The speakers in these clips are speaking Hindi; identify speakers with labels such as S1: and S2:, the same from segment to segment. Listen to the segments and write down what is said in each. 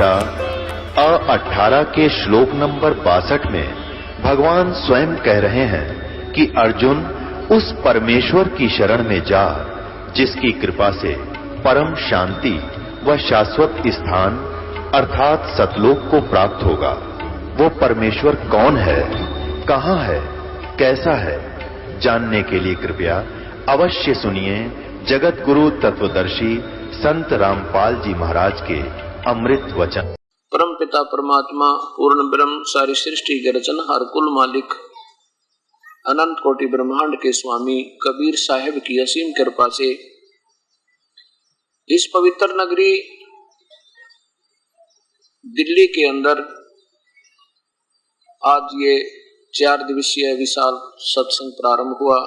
S1: गीता 18 के श्लोक नंबर 62 में भगवान स्वयं कह रहे हैं कि अर्जुन उस परमेश्वर की शरण में जा जिसकी कृपा से परम शांति व शाश्वत स्थान अर्थात सतलोक को प्राप्त होगा। वो परमेश्वर कौन है, कहां है, कैसा है, जानने के लिए कृपया अवश्य सुनिए जगत गुरु तत्वदर्शी संत रामपाल जी महाराज के अमृत वचन।
S2: परम पिता परमात्मा पूर्ण ब्रह्म सारी सृष्टि के रचनहार कुल मालिक अनंत कोटि ब्रह्मांड के स्वामी कबीर साहिब की असीम कृपा से इस पवित्र नगरी दिल्ली के अंदर आज ये 4 दिवसीय विशाल सत्संग प्रारंभ हुआ।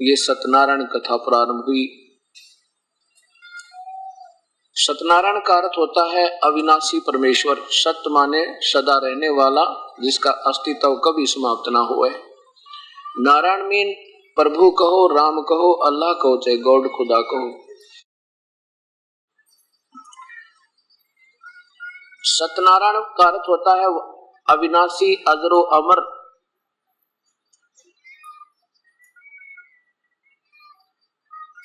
S2: ये सत्यनारायण कथा प्रारंभ हुई। सत्यनारायण का अर्थ होता है अविनाशी परमेश्वर। सत्य माने सदा रहने वाला, जिसका अस्तित्व कभी समाप्त ना हुआ। नारायण मीन प्रभु कहो, राम कहो, अल्लाह कहो, चाहे गॉड खुदा कहो। सत्यनारायण का अर्थ होता है अविनाशी, अजरो अमर।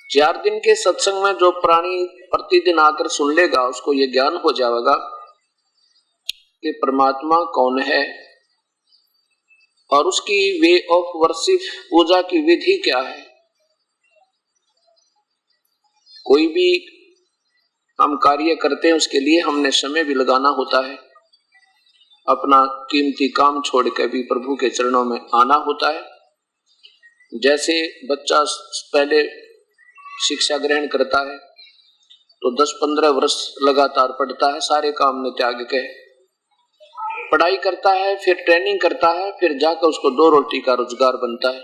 S2: चार दिन के सत्संग में जो प्राणी प्रतिदिन आकर सुन लेगा उसको ये ज्ञान हो जाएगा कि परमात्मा कौन है और उसकी वे ऑफ वर्शिप, पूजा की विधि क्या है। कोई भी हम कार्य करते हैं उसके लिए हमने समय भी लगाना होता है, अपना कीमती काम छोड़ कर भी प्रभु के चरणों में आना होता है। जैसे बच्चा पहले शिक्षा ग्रहण करता है तो 10-15 वर्ष लगातार पढ़ता है, सारे काम ने त्याग के पढ़ाई करता है, फिर ट्रेनिंग करता है, फिर जाकर उसको 2 रोटी का रोजगार बनता है।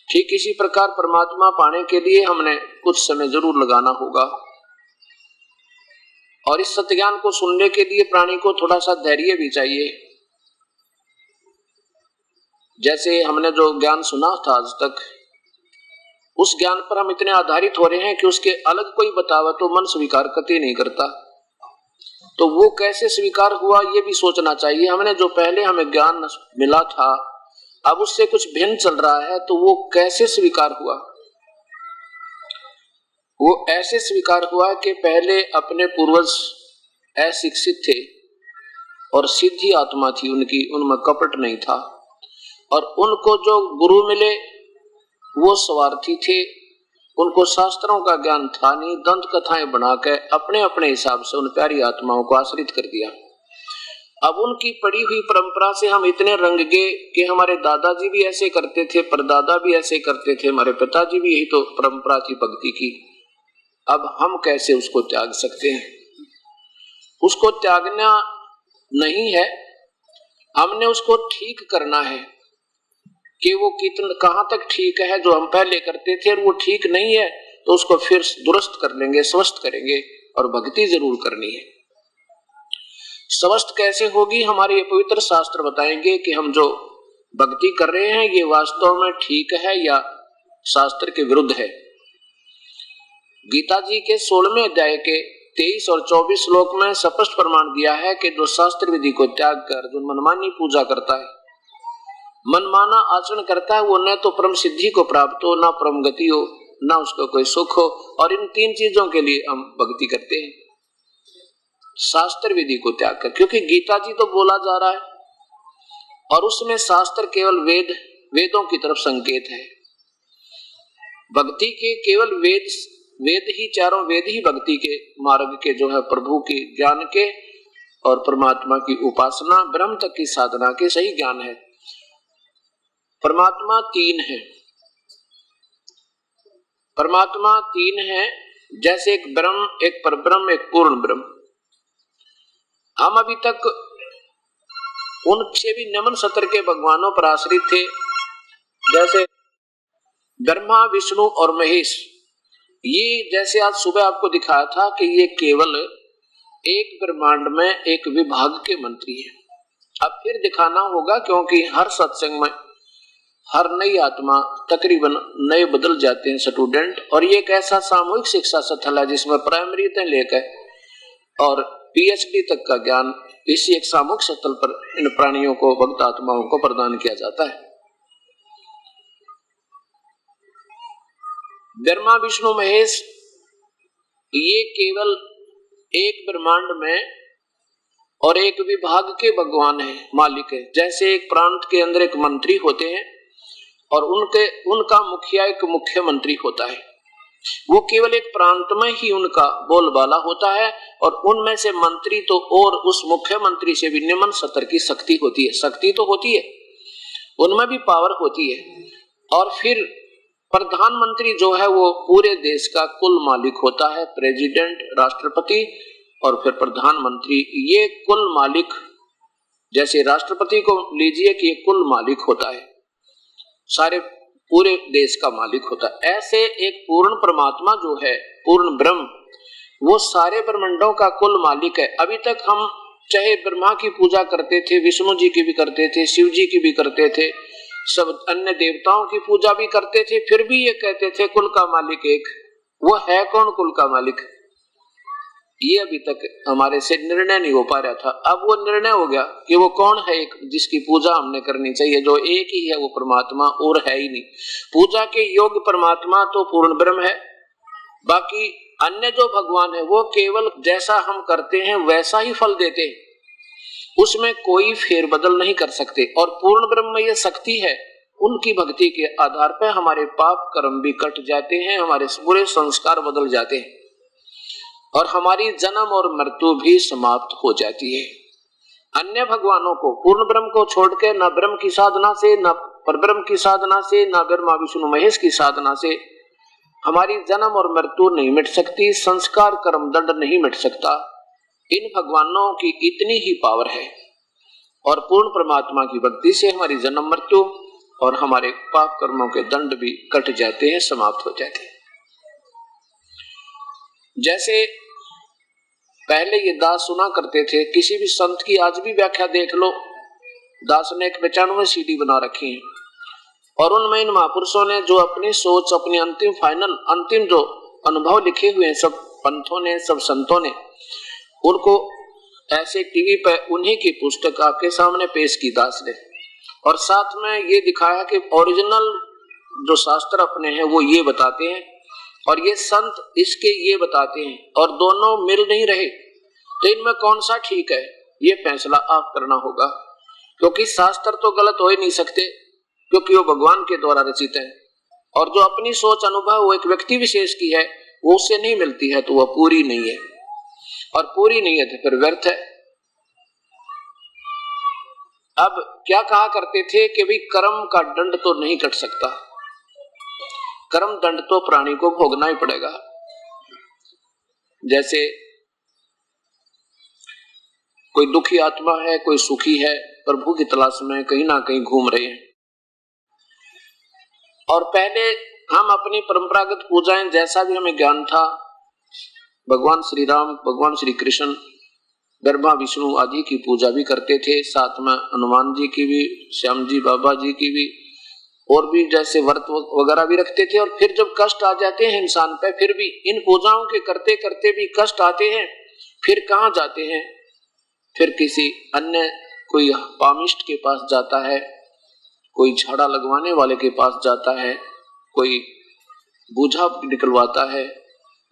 S2: ठीक इसी प्रकार परमात्मा पाने के लिए हमने कुछ समय जरूर लगाना होगा और इस सत्य ज्ञान को सुनने के लिए प्राणी को थोड़ा सा धैर्य भी चाहिए। जैसे हमने जो ज्ञान सुना था आज तक, उस ज्ञान पर हम इतने आधारित हो रहे हैं कि उसके अलग कोई बतावा तो मन स्वीकार कतई नहीं करता। तो वो कैसे स्वीकार हुआ ये भी सोचना चाहिए। हमने जो पहले हमें ज्ञान मिला था अब उससे कुछ भिन्न चल रहा है, तो वो कैसे स्वीकार हुआ। वो ऐसे स्वीकार हुआ कि पहले अपने पूर्वज अशिक्षित थे और सीधी आत्मा थी उनकी, उनमें कपट नहीं था। और उनको जो गुरु मिले वो स्वार्थी थे, उनको शास्त्रों का ज्ञान था नहीं। दंत कथाएं बनाकर अपने अपने हिसाब से उन प्यारी आत्माओं को आश्रित कर दिया। अब उनकी पड़ी हुई परंपरा से हम इतने रंग गए कि हमारे दादाजी भी ऐसे करते थे, परदादा भी ऐसे करते थे, हमारे पिताजी भी यही तो परंपरा थी भक्ति की। अब हम कैसे उसको त्याग सकते हैं? उसको त्यागना नहीं है, हमने उसको ठीक करना है कि वो कितना कहां तक ठीक है। जो हम पहले करते थे और वो ठीक नहीं है तो उसको फिर दुरुस्त कर लेंगे, स्वस्थ करेंगे और भक्ति जरूर करनी है। स्वस्थ कैसे होगी? हमारे ये पवित्र शास्त्र बताएंगे कि हम जो भक्ति कर रहे हैं ये वास्तव में ठीक है या शास्त्र के विरुद्ध है। गीता जी के 16वें अध्याय के 23 और 24 श्लोक में स्पष्ट प्रमाण दिया है कि जो शास्त्र विधि को त्याग कर जो मनमानी पूजा करता है, मनमाना आचरण करता है, वो न तो परम सिद्धि को प्राप्त हो, ना परम गति हो, ना उसको कोई सुख हो। और इन 3 चीजों के लिए हम भक्ति करते हैं, शास्त्र विधि को त्याग कर। क्योंकि गीता जी तो बोला जा रहा है और उसमें शास्त्र केवल वेदों की तरफ संकेत है। भक्ति के केवल वेद ही, चारों वेद ही भक्ति के मार्ग के जो है प्रभु के ज्ञान के और परमात्मा की उपासना ब्रह्म तक की साधना के सही ज्ञान है। परमात्मा 3 है। परमात्मा 3 है, जैसे एक ब्रह्म, एक परब्रह्म, एक पूर्ण ब्रह्म। हम अभी तक उनसे भी निम्न स्तर के भगवानों पर आश्रित थे, जैसे ब्रह्मा, विष्णु और महेश। ये जैसे आज सुबह आपको दिखाया था कि ये केवल एक ब्रह्मांड में एक विभाग के मंत्री है। अब फिर दिखाना होगा, क्योंकि हर सत्संग में हर नई आत्मा तकरीबन नए बदल जाते हैं स्टूडेंट। और ये एक ऐसा सामूहिक शिक्षा स्थल है जिसमें प्राइमरी से लेकर और PhD तक का ज्ञान इसी एक सामूहिक सतल पर इन प्राणियों को, भक्त आत्माओं को प्रदान किया जाता है। ब्रह्मा विष्णु महेश ये केवल एक ब्रह्मांड में और एक विभाग के भगवान है, मालिक है। जैसे एक प्रांत के अंदर एक मंत्री होते हैं और उनका मुखिया एक मुख्यमंत्री होता है, वो केवल एक प्रांत में ही उनका बोलबाला होता है और उनमें से मंत्री तो और उस मुख्यमंत्री से भी निम्न स्तर की शक्ति होती है। शक्ति तो होती है, उनमें भी पावर होती है। और फिर प्रधानमंत्री जो है वो पूरे देश का कुल मालिक होता है, प्रेसिडेंट, राष्ट्रपति और फिर प्रधानमंत्री, ये कुल मालिक। जैसे राष्ट्रपति को लीजिए कि ये कुल मालिक होता है, सारे पूरे देश का मालिक होता है। ऐसे एक पूर्ण परमात्मा जो है, पूर्ण ब्रह्म, वो सारे ब्रह्मांडों का कुल मालिक है। अभी तक हम चाहे ब्रह्मा की पूजा करते थे, विष्णु जी की भी करते थे, शिव जी की भी करते थे, सब अन्य देवताओं की पूजा भी करते थे, फिर भी ये कहते थे कुल का मालिक एक। वो है कौन कुल का मालिक? ये अभी तक हमारे से निर्णय नहीं हो पा रहा था। अब वो निर्णय हो गया कि वो कौन है एक जिसकी पूजा हमने करनी चाहिए, जो एक ही है, वो परमात्मा और है ही नहीं। पूजा के योग्य परमात्मा तो पूर्ण ब्रह्म है, बाकी अन्य जो भगवान है वो केवल जैसा हम करते हैं वैसा ही फल देते हैं, उसमें कोई फेरबदल नहीं कर सकते। और पूर्ण ब्रह्म में ये शक्ति है, उनकी भक्ति के आधार पर हमारे पाप कर्म भी कट जाते हैं, हमारे पूरे संस्कार बदल जाते हैं और हमारी जन्म और मृत्यु भी समाप्त हो जाती है। अन्य भगवानों को, पूर्ण ब्रह्म को छोड़ के न ब्रह्म की साधना से, न परब्रह्म की साधना से, न ब्रह्मा विष्णु महेश की साधना से हमारी जन्म और मृत्यु नहीं मिट सकती, संस्कार कर्म दंड नहीं मिट सकता। इन भगवानों की इतनी ही पावर है और पूर्ण परमात्मा की भक्ति से हमारी जन्म मृत्यु और हमारे पाप कर्मों के दंड भी कट जाते हैं, समाप्त हो जाते हैं। जैसे पहले ये दास सुना करते थे, किसी भी संत की आज भी व्याख्या देख लो, दास ने 95 CD बना रखी है और उनमें इन महापुरुषों ने जो अपनी सोच, अपनी अंतिम जो अनुभव लिखे हुए हैं, सब पंथों ने, सब संतों ने, उनको ऐसे टीवी पे उन्हीं की पुस्तक आपके सामने पेश की दास ने, और साथ में ये दिखाया कि ओरिजिनल जो शास्त्र अपने हैं वो ये बताते हैं और ये संत इसके ये बताते हैं, और दोनों मिल नहीं रहे। तो इनमें कौन सा ठीक है, ये फैसला आप करना होगा, क्योंकि शास्त्र तो गलत हो ही नहीं सकते, क्योंकि वो भगवान के द्वारा रचित है। और जो अपनी सोच अनुभव वो एक व्यक्ति विशेष की है, वो उससे नहीं मिलती है तो वह पूरी नहीं है, और पूरी नहीं है तो फिर व्यर्थ है। अब क्या कहा करते थे कि भाई कर्म का दंड तो नहीं कट सकता, कर्म दंड तो प्राणी को भोगना ही पड़ेगा। जैसे कोई दुखी आत्मा है, कोई सुखी है, प्रभु की तलाश में कहीं ना कहीं घूम रहे हैं, और पहले हम अपनी परंपरागत पूजाएं, जैसा भी हमें ज्ञान था, भगवान श्री राम, भगवान श्री कृष्ण, ब्रह्मा विष्णु आदि की पूजा भी करते थे, साथ में हनुमान जी की भी, श्याम जी बाबा जी की भी, और भी जैसे व्रत वगैरह भी रखते थे। और फिर जब कष्ट आ जाते हैं इंसान पे, फिर भी इन पूजाओं के करते करते भी कष्ट आते हैं, फिर कहाँ जाते हैं, फिर किसी अन्य कोई पामिष्ट के पास जाता है, कोई झाड़ा लगवाने वाले के पास जाता है, कोई बूझा निकलवाता है,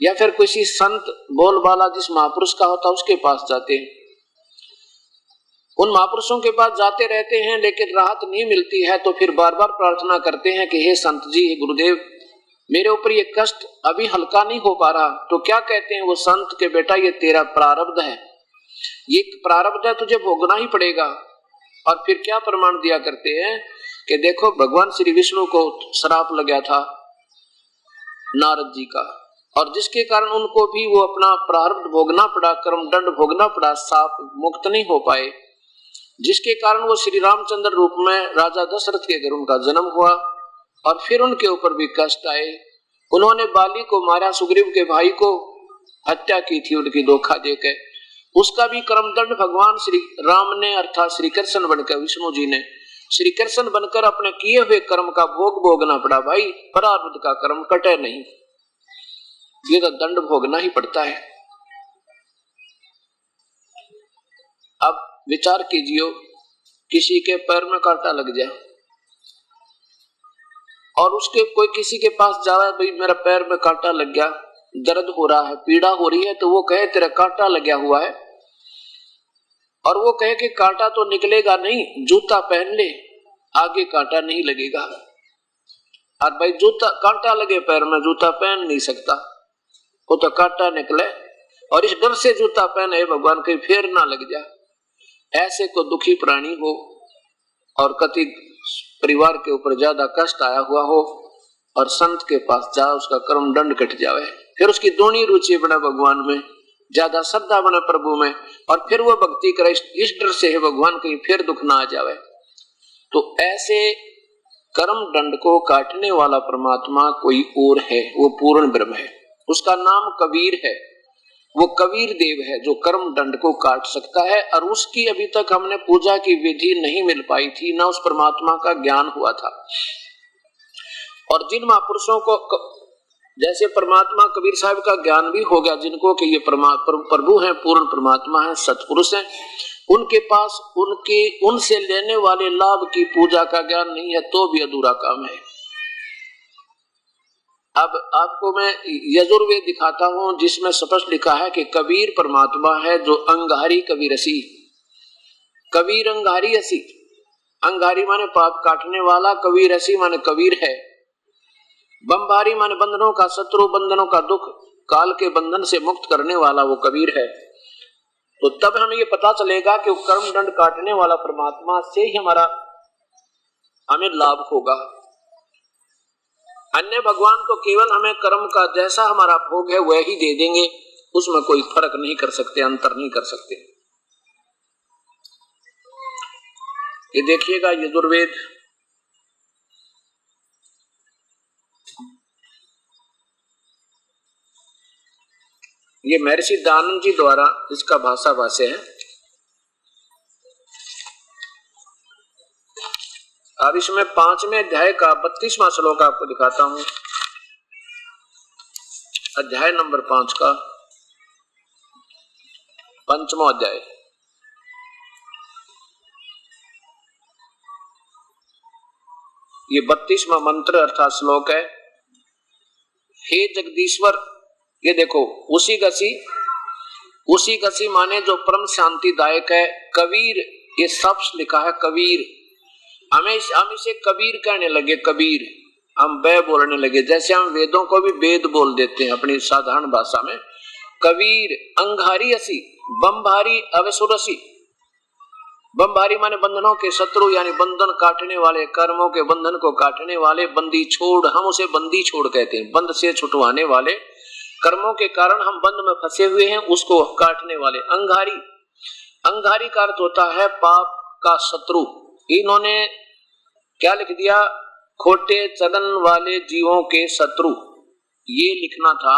S2: या फिर किसी संत बोलबाला जिस महापुरुष का होता है उसके पास जाते हैं। उन महापुरुषों के पास जाते रहते हैं, लेकिन राहत नहीं मिलती है, तो फिर बार बार प्रार्थना करते हैं कि हे संत जी, हे गुरुदेव, मेरे ऊपर ये कष्ट अभी हल्का नहीं हो पा रहा। तो क्या कहते हैं वो संत के, बेटा ये तेरा प्रारब्ध है, ये प्रारब्ध है, तुझे भोगना ही पड़ेगा। और फिर क्या प्रमाण दिया करते हैं कि देखो भगवान श्री विष्णु को श्राप लगा था नारद जी का, और जिसके कारण उनको भी वो अपना प्रारब्ध भोगना पड़ा, कर्म दंड भोगना पड़ा, साप मुक्त नहीं हो पाए, जिसके कारण वो श्री रामचंद्र रूप में राजा दशरथ के घर उनका जन्म हुआ। और फिर उनके ऊपर भी कष्ट आए, उन्होंने बाली को मारा, सुग्रीव के भाई को हत्या की थी उनकी धोखा देकर, उसका भी कर्म दंड भगवान श्री राम ने, अर्थात श्री कृष्ण बनकर, विष्णु जी ने श्री कृष्ण बनकर अपने किए हुए कर्म का भोग भोगना पड़ा। भाई प्रारब्ध का कर्म कटे नहीं, ये तो दंड भोगना ही पड़ता है। विचार कीजिए, किसी के पैर में कांटा लग जाए और उसके कोई किसी के पास जावे, भाई मेरा पैर में कांटा लग गया, दर्द हो रहा है, पीड़ा हो रही है, तो वो कहे तेरा कांटा लगा हुआ है, और वो कहे कि कांटा तो निकलेगा नहीं, जूता पहन ले, आगे कांटा नहीं लगेगा। और भाई जूता कांटा लगे पैर में, जूता पहन नहीं सकता, वो तो कांटा निकले, और इस डर से जूता पहने भगवान कहीं फेर ना लग जाए। ऐसे को दुखी प्राणी हो और कति परिवार के ऊपर ज्यादा कष्ट आया हुआ हो और संत के पास जा, उसका कर्म दंड कट जावे, फिर उसकी दोनों रुचि बने भगवान में, ज्यादा श्रद्धा बने प्रभु में, और फिर वो भक्ति करे इस डर से है भगवान कहीं फिर दुख ना आ जावे। तो ऐसे कर्म दंड को काटने वाला परमात्मा कोई और है, वो पूर्ण ब्रह्म है, उसका नाम कबीर है। वो कबीर देव है जो कर्म दंड को काट सकता है, और उसकी अभी तक हमने पूजा की विधि नहीं मिल पाई थी, ना उस परमात्मा का ज्ञान हुआ था। और जिन महापुरुषों को जैसे परमात्मा कबीर साहब का ज्ञान भी हो गया, जिनको कि ये प्रभु हैं, पूर्ण परमात्मा है, सतपुरुष हैं, उनके पास उनसे लेने वाले लाभ की पूजा का ज्ञान नहीं है, तो भी अधूरा काम है। अब आपको मैं यजुर्वेद दिखाता हूं, जिसमें स्पष्ट लिखा है कि कबीर परमात्मा है जो अंगारी कबीरसी, कबीर अंगारी असी, अंगारी माने पाप काटने वाला, कबीर असी माने कबीर है, बंबारी माने बंधनों का शत्रु, बंधनों का दुख, काल के बंधन से मुक्त करने वाला, वो कबीर है। तो तब हमें ये पता चलेगा कि कर्म दंड काटने वाला परमात्मा से ही हमें लाभ होगा। अन्य भगवान तो केवल हमें कर्म का जैसा हमारा भोग है वह ही दे देंगे, उसमें कोई फर्क नहीं कर सकते, अंतर नहीं कर सकते। ये देखिएगा यजुर्वेद, ये महर्षि दयानंद जी द्वारा इसका भाषा भाष्य है। अब इसमें 5वें अध्याय का 32वां श्लोक आपको दिखाता हूं, अध्याय नंबर 5 का 5वां अध्याय। ये 32वां मंत्र अर्थात श्लोक है। हे जगदीश्वर, ये देखो उसी गसी माने जो परम शांतिदायक है। कबीर, ये शब्द लिखा है कबीर, हम इसे कबीर कहने लगे, कबीर हम बै बोलने लगे, जैसे हम वेदों को भी वेद बोल देते हैं अपनी साधारण भाषा में। कबीर अंगारी असी, बंभारी अवसुरसी, बंभारी माने बंधनों के शत्रु, यानी बंधन काटने वाले, कर्मों के बंधन को काटने वाले, बंदी छोड़, हम उसे बंदी छोड़ कहते हैं, बंद से छुटवाने वाले, कर्मों के कारण हम बंद में फंसे हुए हैं उसको काटने वाले। अंगारी, अंगारी का अर्थ होता है पाप का शत्रु। इन्होंने क्या लिख दिया, खोटे चलन वाले जीवों के शत्रु, ये लिखना था।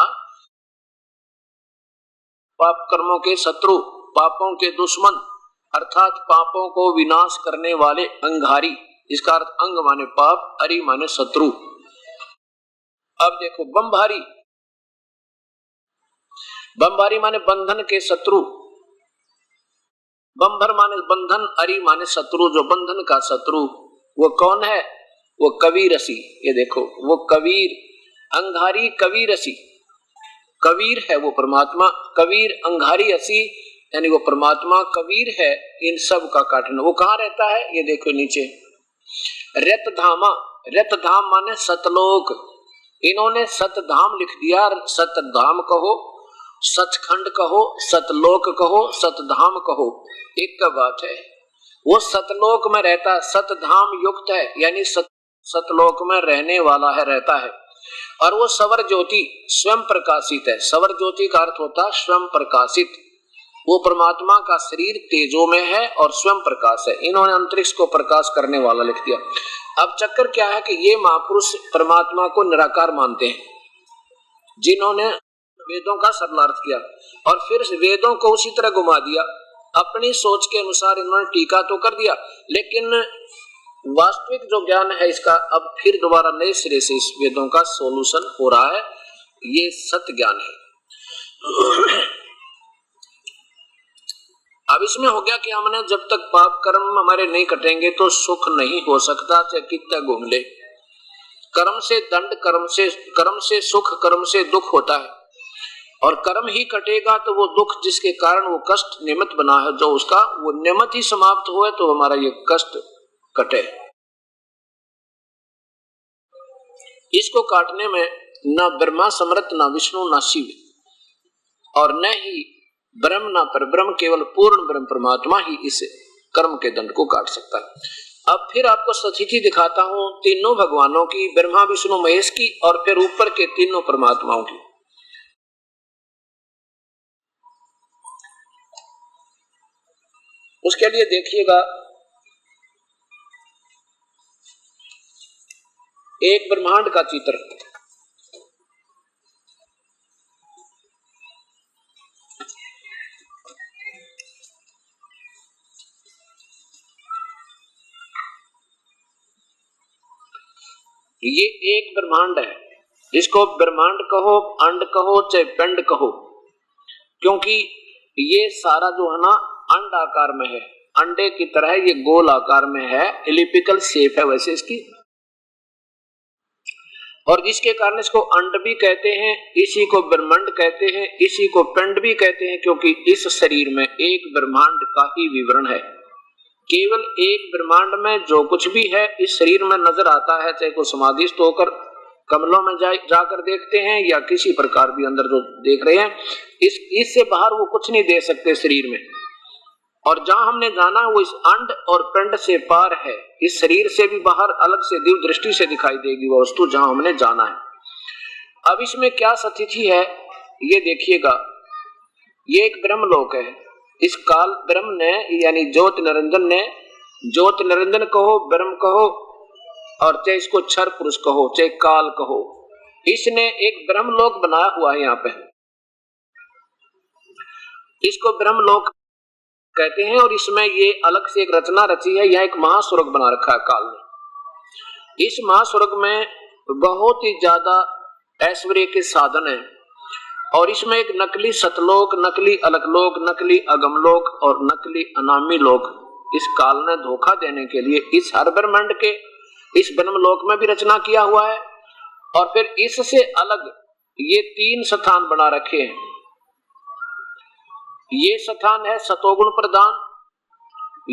S2: पाप कर्मों के शत्रु, पापों के दुश्मन, अर्थात पापों को विनाश करने वाले अंगारी। इसका अर्थ अंग माने पाप, अरि माने शत्रु। अब देखो बंभारी, बंभारी माने बंधन के शत्रु, बंभर माने बंधन, अरि माने शत्रु, जो बंधन का शत्रु वो कौन है, वो कबीर असी। ये देखो वो कबीर, अंगारी कबीर असी, कबीर है वो परमात्मा, कबीर अंगारी असी, यानी वो परमात्मा कबीर है इन सब का काटना। वो कहाँ रहता है, ये देखो नीचे, रतधामा, रतधाम माने सतलोक, इन्होंने सतधाम लिख दिया। सतधाम कहो, सचखंड कहो, सतलोक कहो, सतधाम कहो, एक का बात है। वो सतलोक में रहता, सतधाम युक्त है, यानी सतलोक में रहने वाला है, रहता है। और वो सवर ज्योति, स्वयं प्रकाशित है। सवर ज्योति का अर्थ होता है स्वयं प्रकाशित। वो परमात्मा का शरीर तेजो में है और स्वयं प्रकाश है। इन्होंने अंतरिक्ष को प्रकाश करने वाला लिख दिया। अब चक्कर क्या है कि ये महापुरुष परमात्मा को निराकार मानते हैं, जिन्होंने वेदों का सरलार्थ किया और फिर वेदों को उसी तरह घुमा दिया, अपनी सोच के अनुसार इन्होंने टीका तो कर दिया, लेकिन वास्तविक जो ज्ञान है इसका अब फिर दोबारा नए सिरे से इस वेदों का सॉल्यूशन हो रहा है। ये सत्य ज्ञान है। अब इसमें हो गया कि हमने जब तक पाप कर्म हमारे नहीं कटेंगे तो सुख नहीं हो सकता, चाहे कितना घूम ले। कर्म से दंड, कर्म से सुख, कर्म से दुख होता है, और कर्म ही कटेगा तो वो दुख जिसके कारण वो कष्ट निमित्त बना है, जो उसका वो निमित्त ही समाप्त हुए तो हमारा ये कष्ट कटे। इसको काटने में न ब्रह्मा समर्थ, न विष्णु, न शिव, और न ही ब्रह्म न परब्रह्म, केवल पूर्ण ब्रह्म परमात्मा ही इस कर्म के दंड को काट सकता है। अब फिर आपको स्थिति दिखाता हूं तीनों भगवानों की, ब्रह्मा विष्णु महेश की, और फिर ऊपर के तीनों परमात्माओं की। उसके लिए देखिएगा एक ब्रह्मांड का चित्र। ये एक ब्रह्मांड है, इसको ब्रह्मांड कहो, अंड कहो, चाहे पिंड कहो, क्योंकि ये सारा जो है ना अंड आकार में है, अंडे की तरह ये गोल आकार में है, एलिप्टिकल शेप है वैसे इसकी, और जिसके कारण इसको अंड भी कहते हैं, इसी को ब्रह्मांड कहते हैं, इसी को पिंड भी कहते हैं, क्योंकि इस शरीर में एक ब्रह्मांड का ही विवरण है। केवल एक ब्रह्मांड में जो कुछ भी है इस शरीर में नजर आता है, चाहे को समाधिस्थ होकर कमलों में जाकर देखते हैं या किसी प्रकार भी अंदर जो देख रहे हैं, इससे बाहर वो कुछ नहीं दे सकते शरीर में। और जहां हमने जाना वो इस अंड और पिंड से पार है, इस शरीर से भी बाहर अलग से दिव्य दृष्टि से दिखाई देगी वो वस्तु जहां हमने जाना है। अब इसमें क्या स्थिति है ये देखिएगा, ये एक ब्रह्मलोक है। इस काल ब्रह्म ने यानी ज्योति निरंजन ने, ज्योति निरंजन कहो, ब्रह्म कहो, और चाहे इसको क्षर पुरुष कहो, चाहे काल कहो, इसने एक ब्रह्मलोक बनाया हुआ है। यहाँ पे इसको ब्रह्मलोक कहते हैं, और इसमें ये अलग से एक रचना रची है। यहाँ एक महास्वर्ग बना रखा है काल ने। इस महास्वर्ग में बहुत ही ज्यादा ऐश्वर्य के साधन है, और इसमें एक नकली सतलोक, नकली अलकलोक, नकली अगमलोक और नकली अनामी लोक इस काल ने धोखा देने के लिए इस हर ब्रह्मांड के इस ब्रह्मलोक में भी रचना किया हुआ है। और फिर इससे अलग ये तीन स्थान बना रखे हैं। ये स्थान है सतोगुण प्रधान,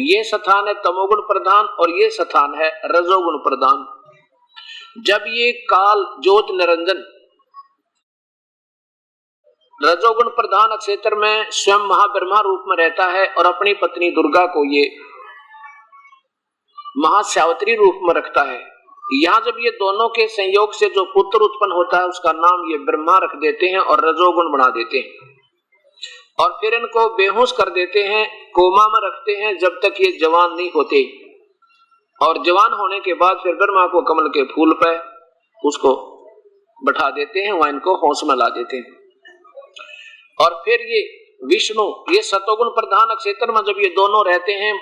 S2: ये स्थान है तमोगुण प्रधान, और ये स्थान है रजोगुण प्रधान। जब ये काल ज्योति निरंजन रजोगुण प्रधान क्षेत्र में स्वयं महाब्रह्मा रूप में रहता है और अपनी पत्नी दुर्गा को ये महासावित्री रूप में रखता है, यहाँ जब ये दोनों के संयोग से जो पुत्र उत्पन्न होता है उसका नाम ये ब्रह्मा रख देते हैं और रजोगुण बना देते हैं, और फिर इनको बेहोश कर देते हैं, कोमा में रखते हैं जब तक ये जवान नहीं होते, और जवान होने के बाद फिर ब्रह्मा को कमल के फूल पे उसको बैठा देते हैं, वहां इनको होश में ला देते हैं। और फिर ये विष्णु ये सतोगुण प्रधान क्षेत्र में जब ये दोनों रहते हैं,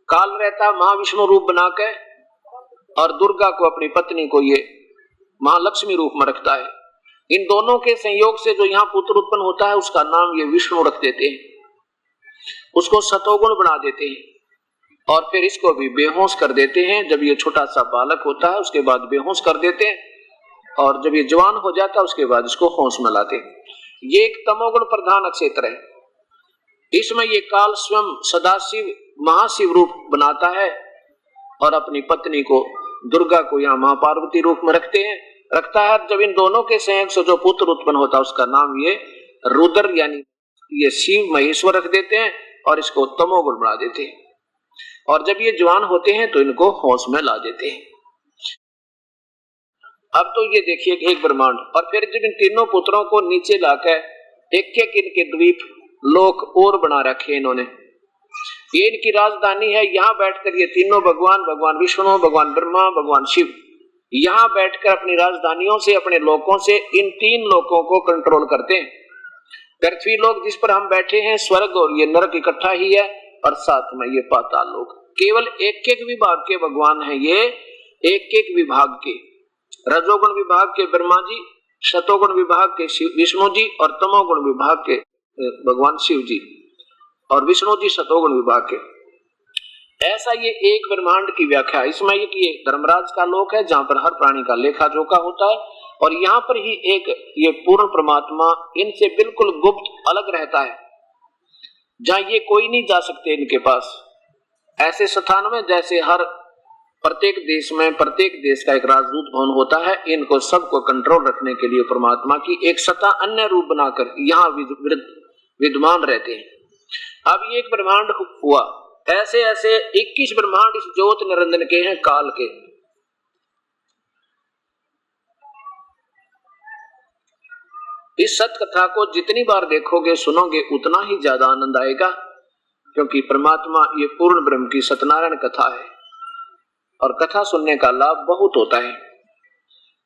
S2: काल रहता महाविष्णु रूप बना के, और दुर्गा को अपनी पत्नी को ये महालक्ष्मी रूप में रखता है। इन दोनों के संयोग से जो यहाँ पुत्र उत्पन्न होता है उसका नाम ये विष्णु रख देते हैं, उसको सतोगुण बना देते हैं, और फिर इसको भी बेहोश कर देते हैं। जब ये छोटा सा बालक होता है उसके बाद बेहोश कर देते हैं, और जब ये जवान हो जाता है उसके बाद इसको होश में लाते हैं। ये एक तमोगुण प्रधान क्षेत्र है। इसमें ये काल स्वयं सदाशिव महाशिव रूप बनाता है और अपनी पत्नी को दुर्गा को यहाँ महापार्वती रूप में रखता है। जब इन दोनों के संयोग से जो पुत्र उत्पन्न होता है उसका नाम ये रुद्र यानी ये शिव महेश्वर रख देते हैं, और इसको तमोगुण बना देते हैं। और जब ये जवान होते हैं तो इनको होश में ला देते हैं। अब तो ये देखिए एक ब्रह्मांड, और फिर जब इन तीनों पुत्रों को नीचे लाकर एक एक इनके द्वीप लोक और बना रखे इन्होंने, ये इनकी राजधानी है। यहाँ बैठकर ये तीनों भगवान विष्णु, भगवान ब्रह्मा, भगवान शिव यहाँ बैठकर अपनी राजधानियों से, अपने लोकों से इन तीन लोकों को कंट्रोल करते हैं। पृथ्वी लोक जिस पर हम बैठे हैं, स्वर्ग और ये नरक इकट्ठा ही है, और साथ में ये पाताल लोक। केवल एक एक विभाग के भगवान हैं ये, एक एक विभाग के, रजोगुण विभाग के ब्रह्मा जी, शतोगुण विभाग के विष्णु जी, और तमोगुण विभाग के भगवान शिव जी। और विष्णु जी शतोगुण विभाग के। ऐसा ये एक ब्रह्मांड की व्याख्या। इसमें ये धर्मराज का लोक है जहां पर हर प्राणी का लेखा जोखा होता है, और यहाँ पर ही एक ये पूर्ण परमात्मा इनसे बिल्कुल गुप्त अलग रहता है, जहां ये कोई नहीं जा सकते इनके पास। ऐसे स्थान में जैसे हर प्रत्येक देश में प्रत्येक देश का एक राजदूत भवन होता है, इनको सबको कंट्रोल रखने के लिए परमात्मा की एक सत्ता अन्य रूप बनाकर यहाँ विद्यमान रहते हैं। अब ये एक ब्रह्मांड हुआ, ऐसे ऐसे 21 ब्रह्मांड इस ज्योत निरंजन के हैं, काल के। इस सत कथा को जितनी बार देखोगे सुनोगे उतना ही ज्यादा आनंद आएगा, क्योंकि परमात्मा ये पूर्ण ब्रह्म की सत्यनारायण कथा है और कथा सुनने का लाभ बहुत होता है।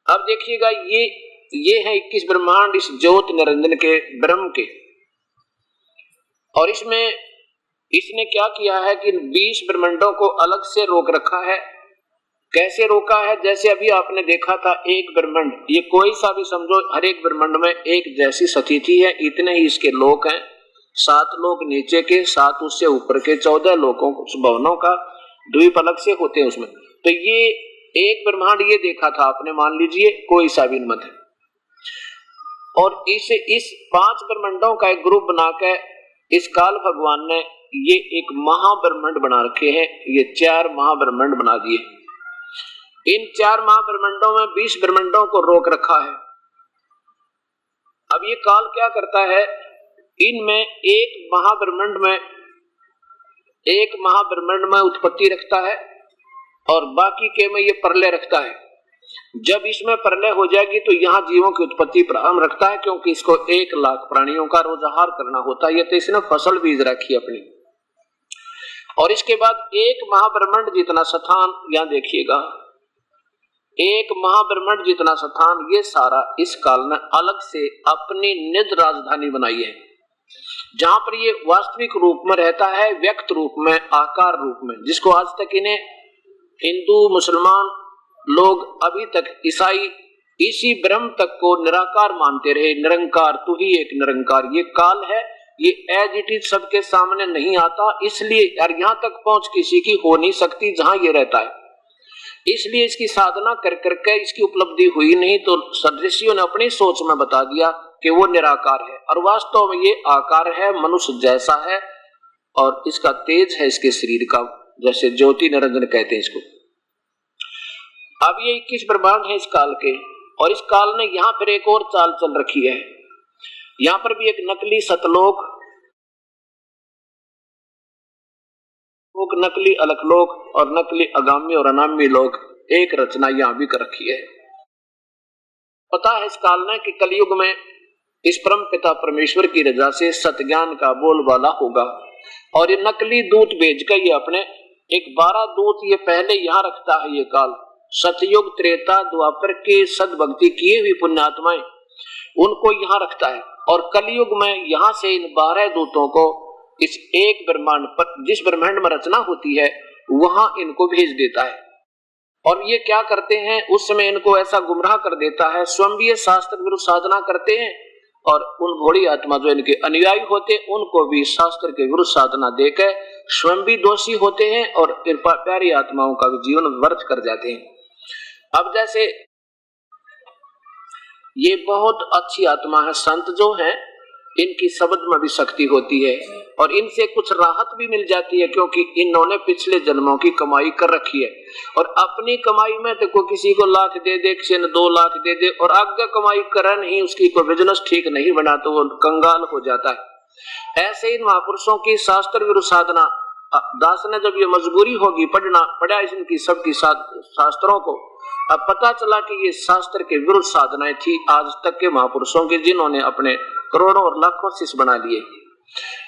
S2: अब देखिएगा ये है 21 ब्रह्मांड इस ज्योत निरंजन के ब्रह्म के, और इसमें इसने क्या किया है कि 20 ब्रह्मांडों को अलग से रोक रखा है। कैसे रोका है? जैसे अभी आपने देखा था एक ब्रह्मांड, ये कोई सा भी समझो, हर एक ब्रह्मांड में एक जैसी स्थिति है, इतने ही इसके लोक हैं, 7 लोक नीचे के, 7 उससे ऊपर के, 14 लोकों भवनों का द्वीप अलग से होते हैं उसमें। तो ये एक ब्रह्मांड ये देखा था आपने, मान लीजिए कोई सा भी मत है, और इस 5 ब्रह्मांडों का एक ग्रुप बनाकर इस काल भगवान ने ये एक महाब्रह्मांड बना रखे हैं। ये 4 महाब्रह्मांड बना दिए। इन 4 महाब्रह्मांडों में 20 ब्रह्मांडों को रोक रखा है। अब ये काल क्या करता है, इनमें एक महाब्रह्मांड में उत्पत्ति रखता है और बाकी के में ये प्रलय रखता है। जब इसमें प्रलय हो जाएगी तो यहाँ जीवों की उत्पत्ति प्रारंभ रखता है, क्योंकि इसको 1 लाख प्राणियों का रोज आहार करना होता है। ये तो इसने फसल बीज रखी अपनी। और इसके बाद एक महाब्रह्मांड जितना स्थान, यहाँ देखिएगा, एक महाब्रह्मांड जितना स्थान, ये सारा इस काल ने अलग से अपनी निज राजधानी बनाई है, जहां पर ये वास्तविक रूप में रहता है, व्यक्त रूप में, आकार रूप में, जिसको आज तक इन्हें हिंदू मुसलमान लोग, अभी तक ईसाई इसी ब्रह्म तक को निराकार मानते रहे। निरंकार, तू ही एक निरंकार। ये काल है, ये एज इट इज सबके सामने नहीं आता, इसलिए यार यहाँ तक पहुंच किसी की हो नहीं सकती जहां ये रहता है। इसलिए इसकी साधना कर करके इसकी उपलब्धि हुई नहीं, तो ऋषियों ने अपनी सोच में बता दिया कि वो निराकार है, और वास्तव में ये आकार है, मनुष्य जैसा है, और इसका तेज है इसके शरीर का, जैसे ज्योति निरंजन कहते हैं इसको। अब ये 21 ब्रह्मांड है इस काल के, और इस काल ने यहाँ पर एक और चाल चल रखी है। यहाँ पर भी एक नकली सतलोक, नकली अलकलोक और नकली अगामी और अनामी लोक, एक रचना यहाँ भी कर रखी है। पता है इस काल ने कि कलयुग में इस परम पिता परमेश्वर की रजा से सतज्ञान का बोलबाला होगा, और ये नकली दूत भेज कर ये अपने एक 12 दूत ये पहले यहाँ रखता है। ये काल सतयुग त्रेता द्वापर के सद्भक्ति किए हुए पुण्यात्माएं, उनको यहाँ रखता है, और कलयुग में यहाँ से इन 12 दूतों को इस एक ब्रह्मांड पर, जिस ब्रह्मांड में रचना होती है, वहां इनको भेज देता है। और ये क्या करते हैं, उस समय इनको ऐसा गुमराह कर देता है, स्वयं भी शास्त्र विरुद्ध साधना करते हैं, और उन भोली आत्मा जो इनके अनुयायी होते हैं उनको भी शास्त्र के विरुद्ध साधना देकर स्वयं भी दोषी होते हैं, और इन प्यारी आत्माओं का भी जीवन व्यर्थ कर जाते हैं। अब जैसे ये बहुत अच्छी आत्मा है, संत जो है, इनकी शब्द में भी शक्ति होती है, और इनसे कुछ राहत भी मिल जाती है, क्योंकि इन्होंने पिछले जन्मों की कमाई कर रखी है, और अपनी कमाई में तो कोई किसी को लाख दे दे, किसी ने 2 लाख दे दे, और आगे कमाई करे नहीं, उसकी कोई बिजनेस ठीक नहीं बना तो वो कंगाल हो जाता है। ऐसे इन महापुरुषों की शास्त्र विरुद्ध साधना, दास ने जब ये मजबूरी होगी पढ़ा इनकी सबकी शास्त्रों को, अब पता चला कि ये शास्त्र के विरुद्ध साधनाएं थी आज तक के महापुरुषों की, जिन्होंने अपने करोड़ों और लाखों शिष्य बना लिए,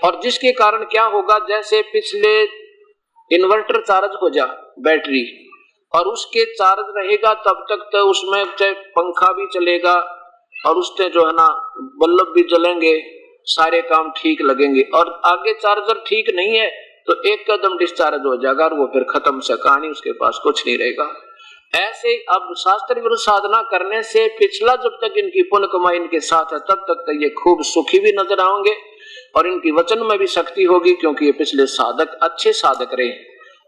S2: और जिसके कारण क्या होगा, जैसे पिछले इन्वर्टर चार्ज हो जा बैटरी, और उसके चार्ज रहेगा तब तक तो उसमें चाहे पंखा भी चलेगा, और उससे जो है ना बल्ब भी जलेंगे, सारे काम ठीक लगेंगे, और आगे चार्जर ठीक नहीं है तो एक कदम डिस्चार्ज हो जाएगा, और वो फिर खत्म से कहानी, उसके पास कुछ नहीं रहेगा। ऐसे अब शास्त्र विरुद्ध साधना करने से पिछला जब तक इनकी पुण्य कमाई इनके साथ है, तब तक तो ये खूब सुखी भी नजर आएंगे, और इनकी वचन में भी शक्ति होगी, क्योंकि ये पिछले साधक अच्छे साधक रहे,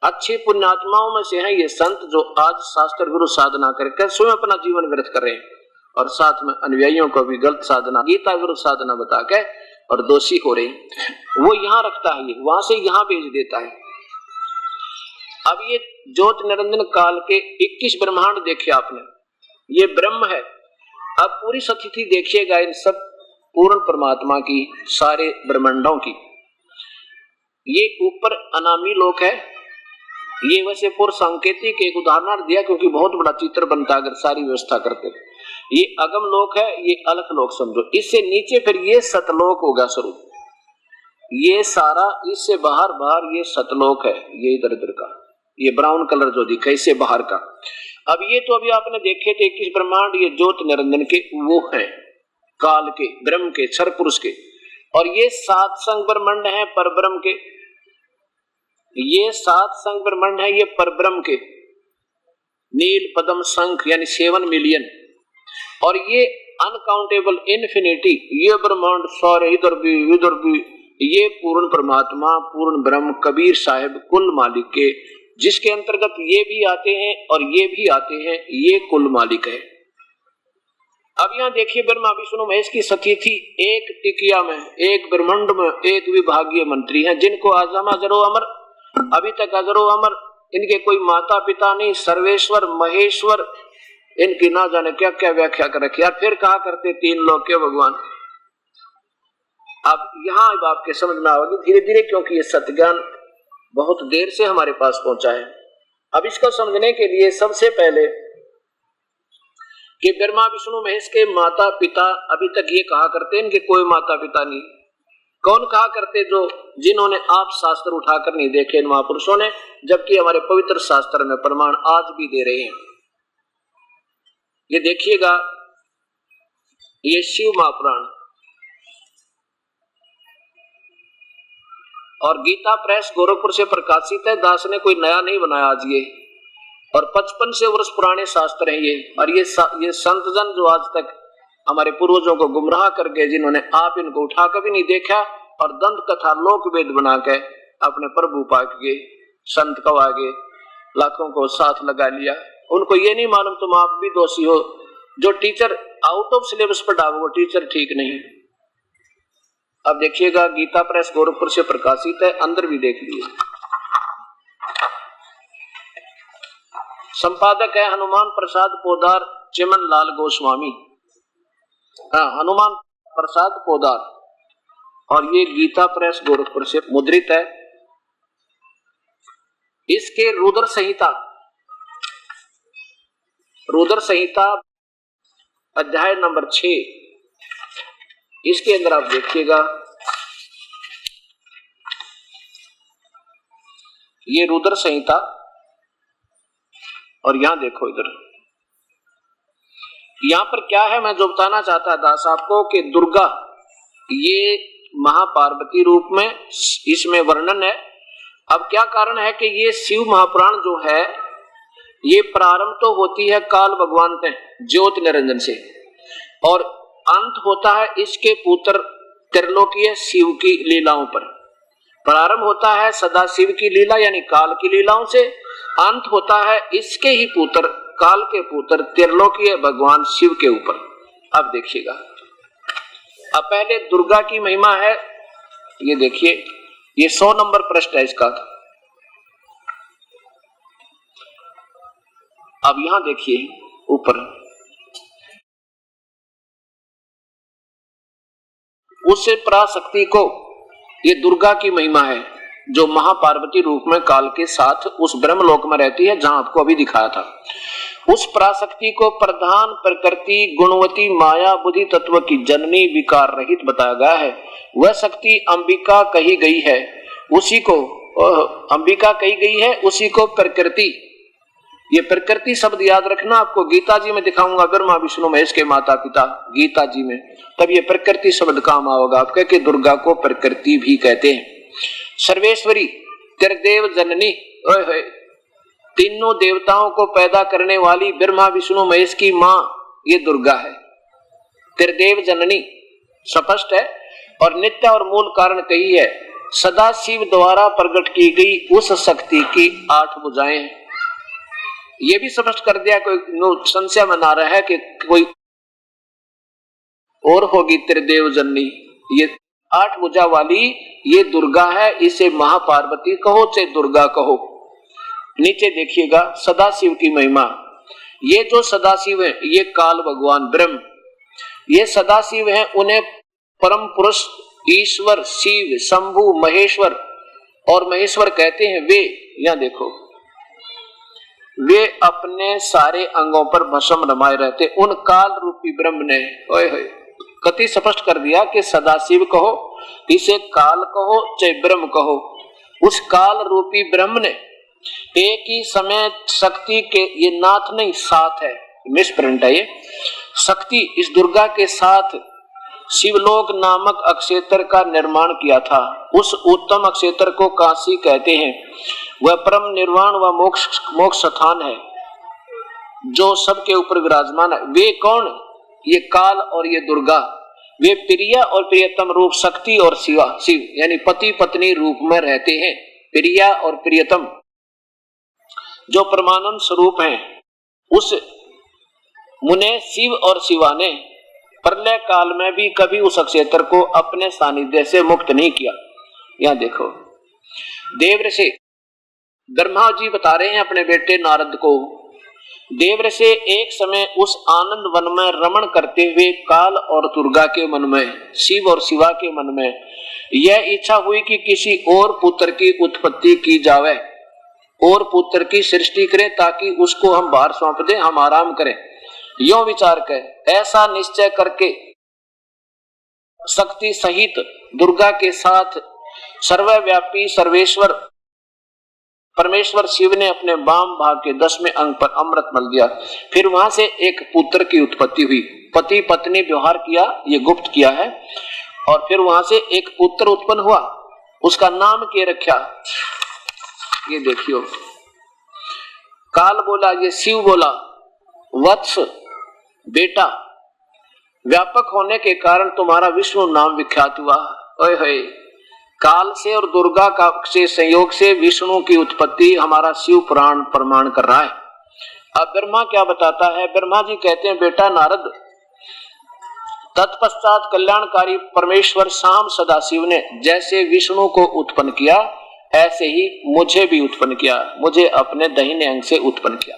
S2: अच्छी पुण्यात्माओं में से हैं ये संत, जो आज शास्त्र गुरु साधना करके स्वयं अपना जीवन व्यर्थ कर रहे हैं और साथ में अनुयायियों को भी गलत साधना, गीता गुरु साधना बता के और दोषी हो रहे हैं। वो यहाँ रखता है, ये वहां से यहाँ भेज देता है। अब ये ज्योत निरंजन काल के 21 ब्रह्मांड देखे आपने, ये ब्रह्म है। अब पूरी स्थिति देखिएगा इन सब पूर्ण परमात्मा की, सारे ब्रह्मांडों की। ये ऊपर अनामी लोक है, ये वैसे पूर्व सांकेतिक एक उदाहरण दिया क्योंकि बहुत बड़ा चित्र बनता अगर सारी व्यवस्था करते। ये अगम लोक है, ये अलख लोक समझो। इससे नीचे फिर ये सतलोक होगा स्वरूप, ये सारा इससे बाहर ये सतलोक है, ये इधर इधर का ये ब्राउन कलर जो दिखा इससे बाहर का। अब ये तो अभी आपने देखे थे 21 ब्रह्मांड, ये ज्योत निरंजन के वो है, काल के, ब्रह्म के, क्षर पुरुष के। और ये 7 संग ब्रह्मांड है परब्रह्म के, ये 7 संग ब्रह्मांड है ये परब्रह्म के, नील पद्म शंख यानी 7 मिलियन। और ये अनकाउंटेबल इन्फिनिटी, ये ब्रह्मांड सारे इधर भी ये पूर्ण परमात्मा, पूर्ण ब्रह्म, कबीर साहिब कुल मालिक के, जिसके अंतर्गत ये भी आते हैं और ये भी आते हैं, ये कुल मालिक है। अब यहाँ देखिए ब्रह्मा विष्णु महेश की स्थिति एक टिकिया में, एक ब्रह्मांड में, एक विभागीय मंत्री हैं, जिनको आजम अजरो अमर, अभी तक अजरो अमर, इनके कोई माता पिता नहीं, सर्वेश्वर महेश्वर, इनकी ना जाने क्या क्या व्याख्या कर रखी। यार फिर कहा करते 3 लोक के भगवान। अब यहाँ आपके समझ में आएगी धीरे धीरे, क्योंकि ये सत्य ज्ञान बहुत देर से हमारे पास पहुंचा है। अब इसको समझने के लिए सबसे पहले कि ब्रह्मा विष्णु महेश के माता पिता अभी तक ये कहा करते इनके कोई माता पिता नहीं। कौन कहा करते? जो जिन्होंने आप शास्त्र उठाकर नहीं देखे इन महापुरुषों ने, जबकि हमारे पवित्र शास्त्र में प्रमाण आज भी दे रहे हैं। ये देखिएगा, ये शिव महापुराण और गीता प्रेस गोरखपुर से प्रकाशित है, दास ने कोई नया नहीं बनाया आज ये, और 55 वर्ष पुराने शास्त्र हैं ये। और ये संतजन जो आज तक हमारे पूर्वजों को गुमराह करके, जिन्होंने आप इनको उठा कभी नहीं देखा और दंत कथा लोक वेद बना के अपने प्रभु पाक के संत को आगे लाखों को साथ लगा लिया, उनको ये नहीं मालूम तुम आप भी दोषी हो। जो टीचर आउट ऑफ सिलेबस पढ़ा वो टीचर ठीक नहीं। अब देखिएगा, गीता प्रेस गोरखपुर से प्रकाशित है, अंदर भी देख लीजिए। संपादक है हनुमान प्रसाद पोदार, चिमन लाल गोस्वामी। हाँ, हनुमान प्रसाद पोदार, और ये गीता प्रेस गोरखपुर से मुद्रित है। इसके रुद्र संहिता अध्याय नंबर 6, इसके अंदर आप देखिएगा, ये रुद्र संहिता, और यहां देखो इधर, यहां पर क्या है मैं जो बताना चाहता दास आपको कि दुर्गा ये महापार्वती रूप में इसमें वर्णन है। अब क्या कारण है कि ये शिव महापुराण जो है ये प्रारंभ तो होती है काल भगवान से, ज्योत निरंजन से, और अंत होता है इसके पुत्र त्रिलोकीय शिव की लीलाओं पर। प्रारंभ होता है सदा शिव की लीला यानी काल की लीलाओं से, अंत होता है इसके ही पुत्र काल के पुत्र त्रिलोकीय भगवान शिव के ऊपर। अब देखिएगा, अब पहले दुर्गा की महिमा है, ये देखिए, ये 100 नंबर पृष्ठ है इसका। अब यहां देखिए ऊपर, उससे पराशक्ति को, ये दुर्गा की महिमा है जो महापार्वती रूप में काल के साथ उस ब्रह्मलोक में रहती है जहां आपको अभी दिखाया था। उस पराशक्ति को प्रधान प्रकृति गुणवती माया बुद्धि तत्व की जननी विकार रहित बताया गया है। वह शक्ति अंबिका कही गई है, उसी को अंबिका कही गई है, उसी को प्रकृति, ये प्रकृति शब्द याद रखना, आपको गीता जी में दिखाऊंगा ब्रह्मा विष्णु महेश के माता पिता गीता जी में, तब ये प्रकृति शब्द काम आओगा आपके कि दुर्गा को प्रकृति भी कहते हैं। सर्वेश्वरी त्रिदेव जननी, तीनों देवताओं को पैदा करने वाली ब्रह्मा विष्णु महेश की मां ये दुर्गा है, त्रिदेव जननी स्पष्ट है। और नित्य और मूल कारण कही है। सदा शिव द्वारा प्रकट की गई उस शक्ति की 8 भुजाएं हैं। ये भी स्पष्ट कर दिया, कोई संशय बना रहा है कि कोई और होगी त्रिदेव जननी। ये 8 भुजा वाली ये दुर्गा है, इसे महापार्वती कहो चाहे दुर्गा कहो। नीचे देखिएगा सदाशिव की महिमा। ये जो सदाशिव है ये काल भगवान ब्रह्म, ये सदाशिव है, उन्हें परम पुरुष ईश्वर शिव शंभु महेश्वर और महेश्वर कहते हैं। वे यहां देखो, वे अपने सारे अंगों पर भस्म रमाए रहते। उन काल रूपी ब्रह्म ने कति स्पष्ट कर दिया कि सदाशिव कहो, इसे काल कहो चाहे ब्रह्म कहो, उस काल रूपी ब्रह्म ने एक ही समय शक्ति के, ये नाथ नहीं साथ है, मिसप्रिंट है ये, शक्ति इस दुर्गा के साथ शिवलोक नामक अक्षेत्र का निर्माण किया था। उस उत्तम अक्षेत्र को काशी कहते हैं। वह परम निर्वाण व मोक्ष स्थान है जो सबके ऊपर विराजमान है। वे कौन? ये काल और ये दुर्गा, वे प्रिय और प्रियतम रूप शक्ति और शिव यानी पति पत्नी रूप में रहते हैं। प्रिय और प्रियतम जो परमानंद स्वरूप हैं, उस मुने शिव और शिवा ने प्रलय काल में भी कभी उस अक्षेत्र को अपने सानिध्य से मुक्त नहीं किया। यहां देखो देवऋषि ब्रह्मा जी बता रहे हैं अपने बेटे नारद को, देवऋषि एक समय उस आनंद वन में रमण करते हुए काल और दुर्गा के मन में, शिव और शिवा के मन में यह इच्छा हुई कि किसी और पुत्र की उत्पत्ति की जावे और पुत्र की सृष्टि करें ताकि उसको हम बाहर सौंप दें, हम आराम करें। यो विचार कर ऐसा निश्चय करके शक्ति सहित दुर्गा के साथ सर्वव्यापी सर्वेश्वर परमेश्वर शिव ने अपने वाम भाग के 10वें अंग पर अमृत मल दिया। फिर वहां से एक पुत्र की उत्पत्ति हुई। पति पत्नी व्यवहार किया, ये गुप्त किया है, और फिर वहां से एक पुत्र उत्पन्न हुआ, उसका नाम क्या रखा, ये देखियो। काल बोला, ये शिव बोला, वत्स बेटा, व्यापक होने के कारण तुम्हारा विष्णु नाम विख्यात हुआ। ओए होए, काल से और दुर्गा का से संयोग से विष्णु की उत्पत्ति हमारा शिव पुराण प्रमाण कर रहा है। अब ब्रह्मा क्या बताता है? ब्रह्मा जी कहते हैं, बेटा नारद, तत्पश्चात कल्याणकारी परमेश्वर शाम सदाशिव ने जैसे विष्णु को उत्पन्न किया ऐसे ही मुझे भी उत्पन्न किया, मुझे अपने दाहिने अंग से उत्पन्न किया।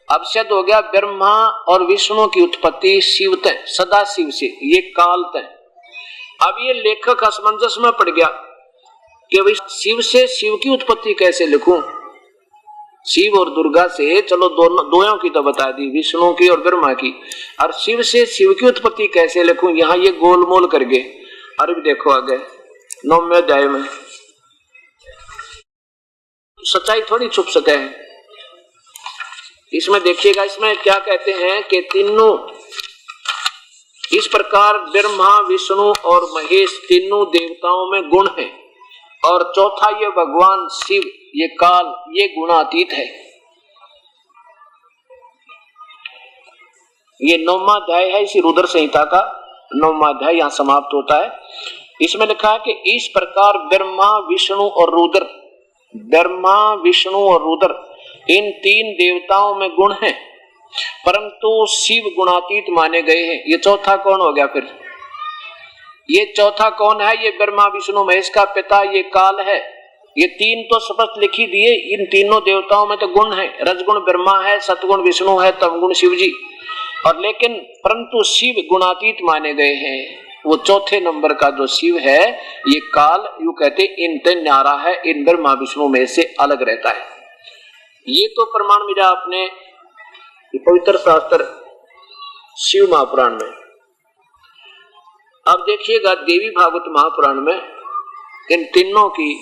S2: अब सिद्ध हो गया ब्रह्मा और विष्णु की उत्पत्ति शिव तय सदाशिव से, ये काल तय। अब ये लेखक असमंजस में पड़ गया कि भाई शिव से शिव की उत्पत्ति कैसे लिखूं? शिव और दुर्गा से चलो दोनों की तो बता दी, विष्णु की और ब्रह्मा की, और शिव से शिव की उत्पत्ति कैसे लिखूं? यहाँ ये गोलमोल कर गए। अरे देखो आगे 9वें अध्याय में सच्चाई थोड़ी छुप सके है। इसमें देखिएगा, इसमें क्या कहते हैं कि तीनों इस प्रकार ब्रह्मा विष्णु और महेश तीनों देवताओं में गुण है, और चौथा ये भगवान शिव, ये काल, ये गुणातीत है। ये 9वां अध्याय है इसी रुद्र संहिता का 9वां अध्याय यहां समाप्त होता है। इसमें लिखा है कि इस प्रकार ब्रह्मा विष्णु और रुद्र, ब्रह्मा विष्णु और रुद्र इन 3 देवताओं में गुण हैं, परंतु शिव गुणातीत माने गए हैं। ये चौथा कौन हो गया फिर? ये चौथा कौन है? ये ब्रह्मा विष्णु महेश का पिता ये काल है। ये 3 तो स्पष्ट लिखी दिए, इन तीनों देवताओं में तो गुण है, रजगुण ब्रह्मा है, सतगुण विष्णु है, तमगुण शिव जी, और लेकिन परंतु शिव गुणातीत माने गए हैं। वो चौथे नंबर का जो शिव है ये काल, यू कहते इनते न्यारा है, इन ब्रह्मा विष्णु में से अलग रहता है। ये तो प्रमाण मिला अपने पवित्र शास्त्र शिव महापुराण में। अब देखिएगा देवी भागवत महापुराण में इन तीनों की,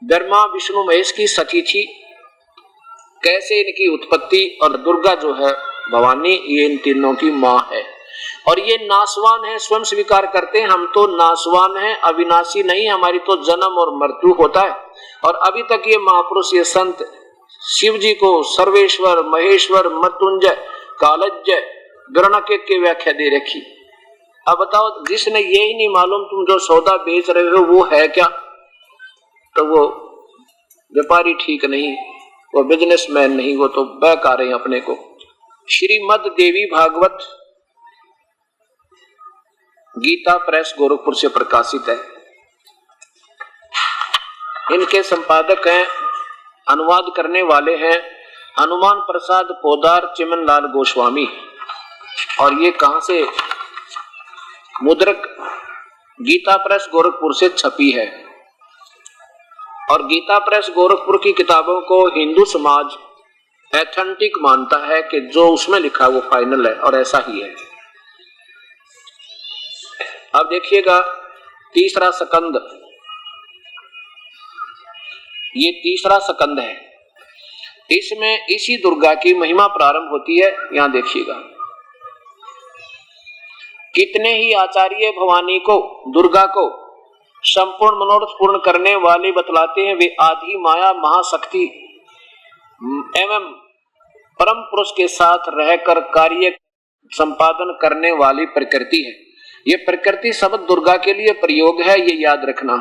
S2: ब्रह्मा विष्णु महेश की सखी थी, कैसे इनकी उत्पत्ति, और दुर्गा जो है भवानी, ये इन तीनों की मां है। और ये नासवान है, स्वयं स्वीकार करते हैं हम तो नासवान है, अविनाशी नहीं, हमारी तो जन्म और मृत्यु होता है। और अभी तक ये महापुरुष, ये संत शिव जी को सर्वेश्वर महेश्वर मृत्युंजय कालज्जय गणक की व्याख्या दे रखी। अब बताओ, जिसने ये ही नहीं मालूम तुम जो सौदा बेच रहे हो वो है क्या, तो वो व्यापारी ठीक नहीं, वो बिजनेसमैन नहीं, वो तो बहका रहे हैं अपने को। श्रीमद देवी भागवत गीता प्रेस गोरखपुर से प्रकाशित है। इनके संपादक हैं, अनुवाद करने वाले हैं हनुमान प्रसाद पोदार चिमनलाल गोस्वामी। और ये कहां से, मुद्रक गीता प्रेस गोरखपुर से छपी है। और गीता प्रेस गोरखपुर की किताबों को हिंदू समाज एथेंटिक मानता है कि जो उसमें लिखा वो फाइनल है, और ऐसा ही है। अब देखिएगा तीसरा स्कंद, ये तीसरा स्कंद है। इसमें इसी दुर्गा की महिमा प्रारंभ होती है। यहां देखिएगा, कितने ही आचार्य भवानी को, दुर्गा को संपूर्ण मनोरथ पूर्ण करने वाले बतलाते हैं। वे आदि माया महाशक्ति एवं परम पुरुष के साथ रहकर कार्य संपादन करने वाली प्रकृति है। ये प्रकृति शब्द दुर्गा के लिए प्रयोग है, ये याद रखना।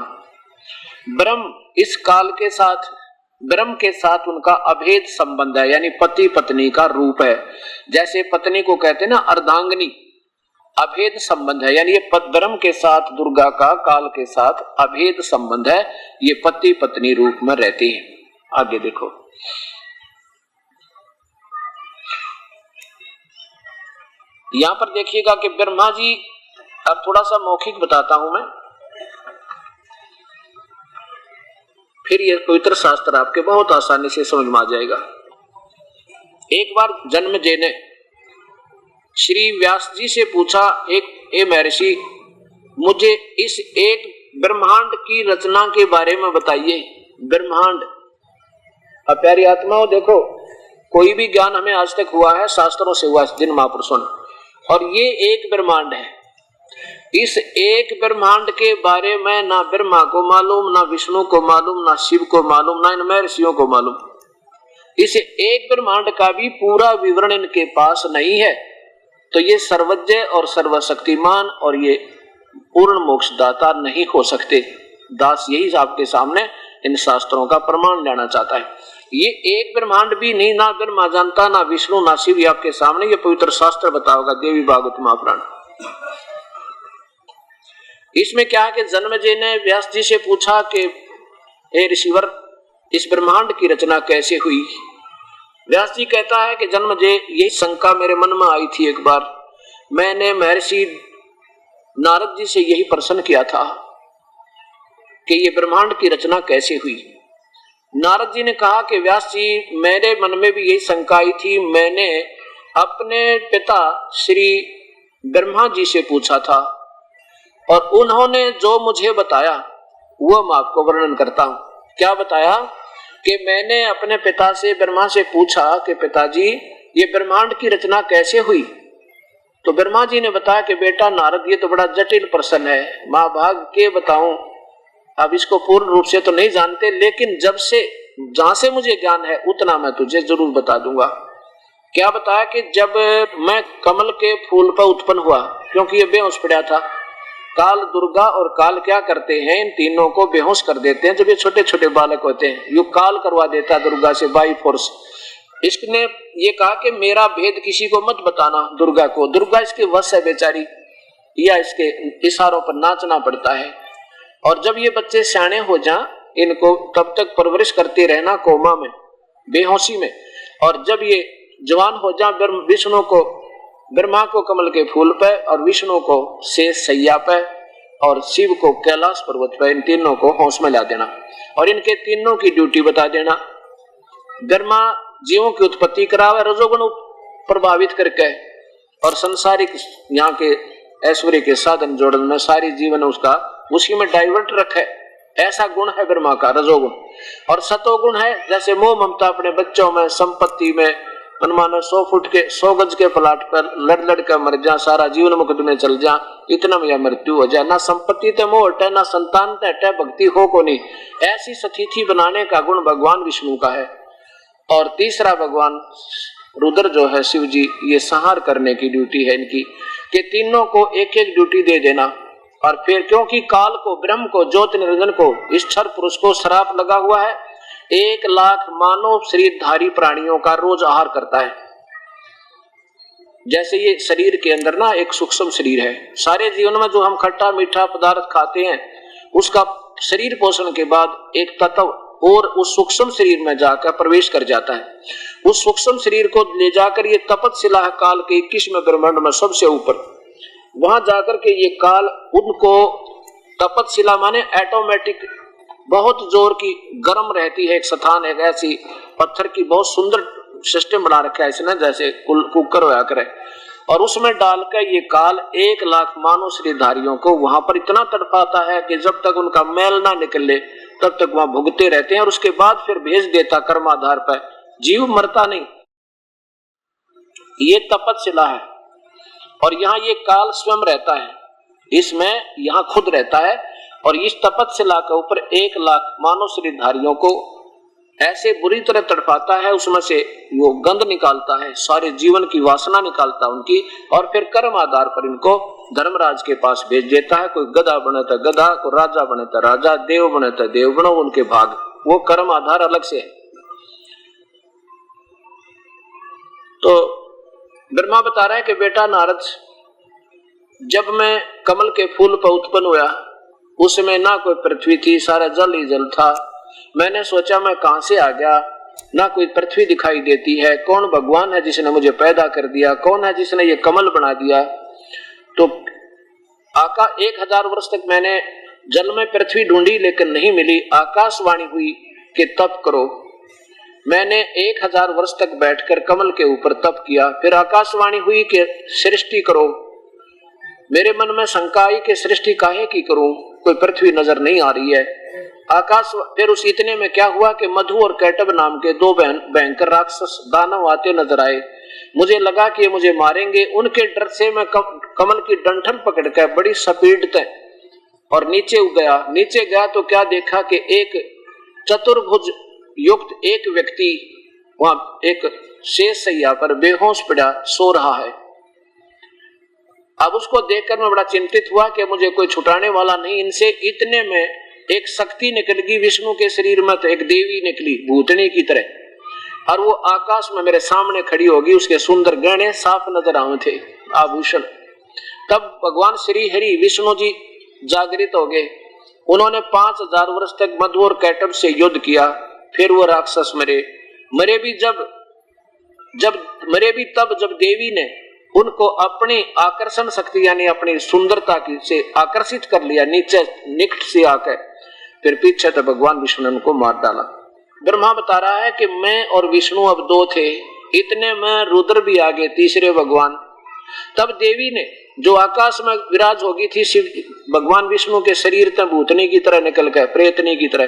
S2: ब्रह्म इस काल के साथ, ब्रह्म के साथ उनका अभेद संबंध है, यानी पति पत्नी का रूप है। जैसे पत्नी को कहते हैं ना अर्धांगिनी, अभेद संबंध है, यानी ये ब्रह्म के साथ दुर्गा का काल के साथ अभेद संबंध है। ये पति पत्नी रूप में रहती है। आगे देखो, यहां पर देखिएगा कि ब्रह्मा जी, अब थोड़ा सा मौखिक बताता हूं मैं, फिर ये पवित्र शास्त्र आपके बहुत आसानी से समझ में आ जाएगा। एक बार जन्मेजय ने श्री व्यास जी से पूछा, एक महर्षि, मुझे इस एक ब्रह्मांड की रचना के बारे में बताइए। ब्रह्मांड, अब प्यारी आत्माओं देखो, कोई भी ज्ञान हमें आज तक हुआ है शास्त्रों से हुआ, जिन महापुरुषों ने, और ये एक ब्रह्मांड है। इस एक ब्रह्मांड के बारे में ना ब्रह्मा को मालूम, ना विष्णु को मालूम, ना शिव को मालूम, ना इन महर्षियों को मालूम। इस एक ब्रह्मांड का भी पूरा विवरण इनके पास नहीं है। तो ये सर्वज्ञ और सर्वशक्तिमान और ये पूर्ण मोक्षदाता नहीं हो सकते। दास यही आपके सामने इन शास्त्रों का प्रमाण लेना चाहता है। ये एक ब्रह्मांड भी नहीं, ना ब्रह्मा जानता, ना विष्णु, ना शिव, ये आपके सामने ये पवित्र शास्त्र बताओगा, देवी भागवत महापुराण। इसमें क्या है कि जन्मेजय ने व्यास जी से पूछा कि हे ऋषिवर, इस ब्रह्मांड की रचना कैसे हुई। व्यास जी कहता है कि जन्मेजय, यही शंका मेरे मन में आई थी। एक बार मैंने महर्षि नारद जी से यही प्रश्न किया था कि ये ब्रह्मांड की रचना कैसे हुई। नारद जी ने कहा कि व्यास जी, मेरे मन में भी यही शंका आई थी। मैंने अपने पिता श्री ब्रह्मा जी से पूछा था और उन्होंने जो मुझे बताया वो मैं आपको वर्णन करता हूं। क्या बताया कि मैंने अपने पिता से, ब्रह्मा से पूछा कि पिताजी, ये ब्रह्मांड की रचना कैसे हुई। तो ब्रह्मा जी ने बताया कि बेटा नारद, ये तो बड़ा जटिल प्रश्न है, मां भाग के बताऊं, अब इसको पूर्ण रूप से तो नहीं जानते, लेकिन जहां से मुझे ज्ञान है उतना मैं तुझे जरूर बता दूंगा। क्या बताया कि जब मैं कमल के फूल पर उत्पन्न हुआ, क्योंकि ये बेहोश पड़ा था, काल, दुर्गा और काल क्या करते हैं, इन तीनों को बेहोश कर देते हैं। जब ये छोटे छोटे बालक होते हैं, ये काल करवा देता है दुर्गा से बाई फोर्स। इसने ये कहा कि मेरा भेद किसी को मत बताना दुर्गा को, दुर्गा इसके वश है बेचारी, या इसके इशारों पर नाचना पड़ता है। और जब ये बच्चे सियाने हो जाएं, इनको तब तक परवरिश करते रहना कोमा में, बेहोशी में, और जब ये जवान हो जाए, विष्णु को, ब्रह्मा को कमल के फूल पे, और विष्णु को शेष सैया पे, और शिव को कैलाश पर्वत पे, इन तीनों को होश में ला देना और इनके तीनों की ड्यूटी बता देना। ब्रह्मा जीवों की उत्पत्ति करावे रजोगुण प्रभावित करके, और संसारिक यहाँ के ऐश्वर्य के साधन जोड़न में सारी जीवन उसका उसी में डाइवर्ट रखे, ऐसा गुण है ब्रह्मा का रजोगुण। और सतोगुण है, जैसे मोह ममता अपने बच्चों में, संपत्ति में, मनमाना 100 गज के प्लाट पर लड़ कर मर जा, सारा जीवन मुकदमे चल जा, इतना में मृत्यु हो जाए। ना संपत्ति ते मोह हटे, ना संतान ते हटे, भक्ति हो को नहीं। ऐसी स्थिति बनाने का गुण भगवान विष्णु का है। और तीसरा भगवान रुद्र जो है शिव जी, ये संहार करने की ड्यूटी है इनकी। कि तीनों को एक एक ड्यूटी दे देना। और फिर क्योंकि काल को, ब्रह्म को, ज्योति निरंजन को, इस क्षर पुरुष को श्राप लगा हुआ है, 1 लाख मानव शरीरधारी प्राणियों का रोज आहार करता है। जैसे ये शरीर के अंदर ना एक सूक्ष्म शरीर है, सारे जीवन में जो हम खट्टा मीठा पदार्थ खाते हैं उसका शरीर पोषण के बाद एक तत्व और उस सूक्ष्म शरीर में जाकर प्रवेश कर जाता है। उस सूक्ष्म शरीर को ले जाकर ये तपतशिला काल के 21वें ब्रह्मांड में सबसे ऊपर, वहां जाकर के ये काल उनको, तपतशिला माने ऑटोमेटिक, बहुत जोर की गर्म रहती है एक स्थान है, ऐसी पत्थर की बहुत सुंदर सिस्टम बना रखा है इसने, जैसे कुकर होया करे, और उसमें डालकर ये काल 1 लाख मानव शरीरधारियों को वहां पर इतना तड़पाता है कि जब तक उनका मैल ना निकले तब तक वहां भुगते रहते हैं, और उसके बाद फिर भेज देता कर्माधार पर, जीव मरता नहीं। ये तपतशिला है और यहाँ ये काल स्वयं रहता है, इसमें यहाँ खुद रहता है, और इस तपतशिला के ऊपर 1 लाख मानव शरीरधारियों को ऐसे बुरी तरह तड़पाता है, उसमें से वो गंध निकालता है, सारे जीवन की वासना निकालता है उनकी, और फिर कर्म आधार पर इनको धर्मराज के पास भेज देता है। कोई गधा बने तो गधा, कोई राजा बने तो राजा, देव बने तो देव बनो, उनके भाग, वो कर्म आधार अलग से है। तो ब्रह्मा बता रहा है कि बेटा नारद, जब मैं कमल के फूल पर उत्पन्न हुआ उसमें ना कोई पृथ्वी थी, सारा जल ही जल था। मैंने सोचा मैं कहां से आ गया, ना कोई पृथ्वी दिखाई देती है, कौन भगवान है जिसने मुझे पैदा कर दिया, कौन है जिसने ये कमल बना दिया। तो 1000 वर्ष तक मैंने जल में पृथ्वी ढूंढी लेकिन नहीं मिली। आकाशवाणी हुई कि तप करो। मैंने 1000 वर्ष तक बैठकर कमल के ऊपर तप किया। फिर आकाशवाणी हुई कि सृष्टि करो। मेरे मन में शंका आई कि सृष्टि काहे की करूं, कोई पृथ्वी नजर नहीं आ रही है। आकाश, फिर उस इतने में क्या हुआ कि मधु और कैटब नाम के 2 भयंकर राक्षस दानव आते नजर आए। मुझे लगा कि ये मुझे मारेंगे। उनके डर से मैं कमल की डंठल पकड़कर बड़ी स्पीड से और नीचे गया। नीचे गया तो क्या देखा कि एक चतुर्भुज युक्त एक व्यक्ति वहां एक शेष सैया पर बेहोश पड़ा सो रहा है। अब उसको देखकर मैं बड़ा चिंतित हुआ कि मुझे कोई छुटाने वाला नहीं इनसे। इतने में एक शक्ति निकल गई विष्णु के शरीर में, तो एक देवी निकली भूतनी की तरह, और वो आकाश में मेरे सामने खड़ी होगी। उसके सुंदर गहने साफ नजर आए थे, आभूषण। तब भगवान श्री हरि विष्णु जी जागृत हो गए। उन्होंने 5000 वर्ष तक मधु और कैटब से युद्ध किया। फिर वो राक्षस मरे भी तब जब देवी ने उनको अपनी आकर्षण शक्ति यानी अपनी सुंदरता की से आकर्षित कर लिया, नीचे निकट से आकर, फिर पीछे तो भगवान विष्णु ने उनको मार डाला। ब्रह्मा बता रहा है कि मैं और विष्णु अब 2 थे। इतने में रुद्र भी आ गए, तीसरे भगवान। तब देवी ने जो आकाश में विराज होगी थी शिव भगवान विष्णु के शरीर तक भूतनी की तरह निकल गए, प्रेतनी की तरह।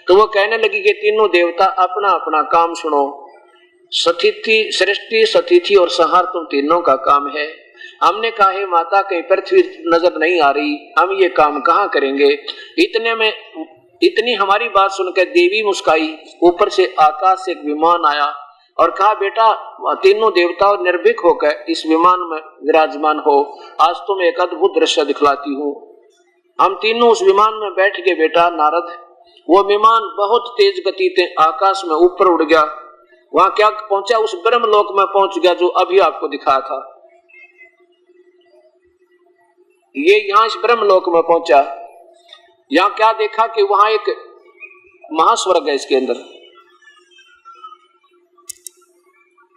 S2: तो वो कहने लगी कि तीनों देवता अपना अपना काम सुनो। सृष्टि, सतिथि और संहार तुम तीनों का काम है। हमने कहा हे माता, कहीं पृथ्वी नजर नहीं आ रही, हम ये काम कहाँ करेंगे। इतने में इतनी हमारी बात सुनकर देवी मुस्काई। ऊपर से आकाश से एक विमान आया और कहा बेटा, तीनों देवता निर्भीक होकर इस विमान में विराजमान हो। आज तुम एक अद्भुत दृश्य दिखलाती हूँ। हम तीनों उस विमान में बैठ गए बेटा नारद। वो विमान बहुत तेज गति से आकाश में ऊपर उड़ गया। वहां क्या पहुंचा, उस ब्रह्मलोक में पहुंच गया जो अभी आपको दिखाया था। ये यहाँ इस ब्रह्मलोक में पहुंचा। यहाँ क्या देखा कि वहां एक महास्वर्ग है। इसके अंदर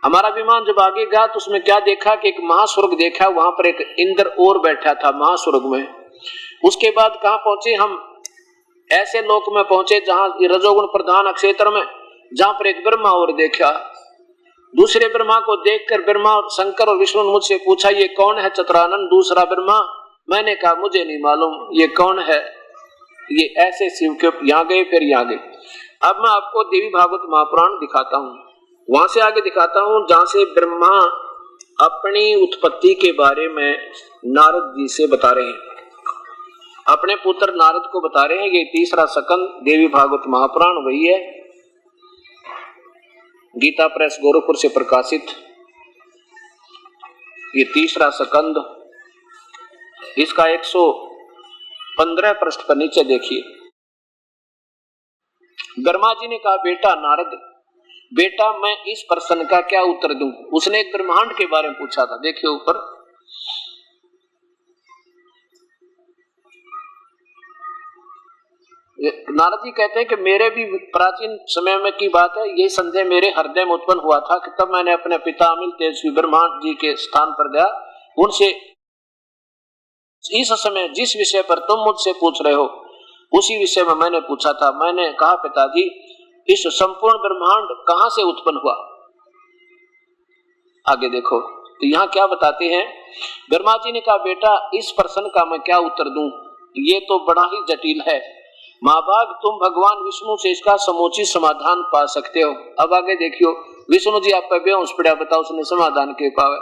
S2: हमारा विमान जब आगे गया तो उसमें क्या देखा कि एक महास्वर्ग देखा। वहां पर एक इंद्र और बैठा था महास्वर्ग में। उसके बाद कहां पहुंचे हम, ऐसे लोक में पहुंचे जहां रजोगुण प्रधान क्षेत्र में, जहां पर एक ब्रह्मा और देखा। दूसरे ब्रह्मा को देखकर ब्रह्मा और शंकर और विष्णु ने मुझसे पूछा ये कौन है चतुरानन। दूसरा ब्रह्मा, मैंने कहा मुझे नहीं मालूम ये कौन है। ये ऐसे शिव के यहाँ गए फिर यहाँ गए। अब मैं आपको देवी भागवत महापुराण दिखाता हूँ, वहां से आगे दिखाता हूँ जहां से ब्रह्मा अपनी उत्पत्ति के बारे में नारद जी से बता रहे हैं, अपने पुत्र नारद को बता रहे हैं। ये तीसरा स्कंद देवी भागवत महापुराण वही है, गीता प्रेस गोरखपुर से प्रकाशित। ये तीसरा स्कंद इसका 115 पृष्ठ पर नीचे देखिए। ब्रह्मा जी ने कहा, बेटा नारद, बेटा मैं इस प्रश्न का क्या उत्तर दूं? उसने एक ब्रह्मांड के बारे में पूछा था। देखिए ऊपर, नारद जी कहते हैं कि मेरे भी प्राचीन समय में की बात है, यही संदेह मेरे हृदय में उत्पन्न हुआ था कि तब मैंने अपने पिता अमिल तेजस्वी ब्रह्मा जी के स्थान पर गया, उनसे इस समय जिस विषय पर तुम मुझसे पूछ रहे हो उसी विषय में मैंने पूछा था। मैंने कहा, पिताजी इस संपूर्ण ब्रह्मांड कहां से उत्पन्न हुआ? आगे देखो तो यहाँ क्या बताते हैं। ब्रह्मा जी ने कहा, बेटा इस प्रश्न का मैं क्या उत्तर दूं, ये तो बड़ा ही जटिल है। महाभाग तुम भगवान विष्णु से इसका समोचित समाधान पा सकते हो। अब आगे देखियो, विष्णु जी आप पे बेहोश पड़ा, बताओ उसने समाधान के पावे?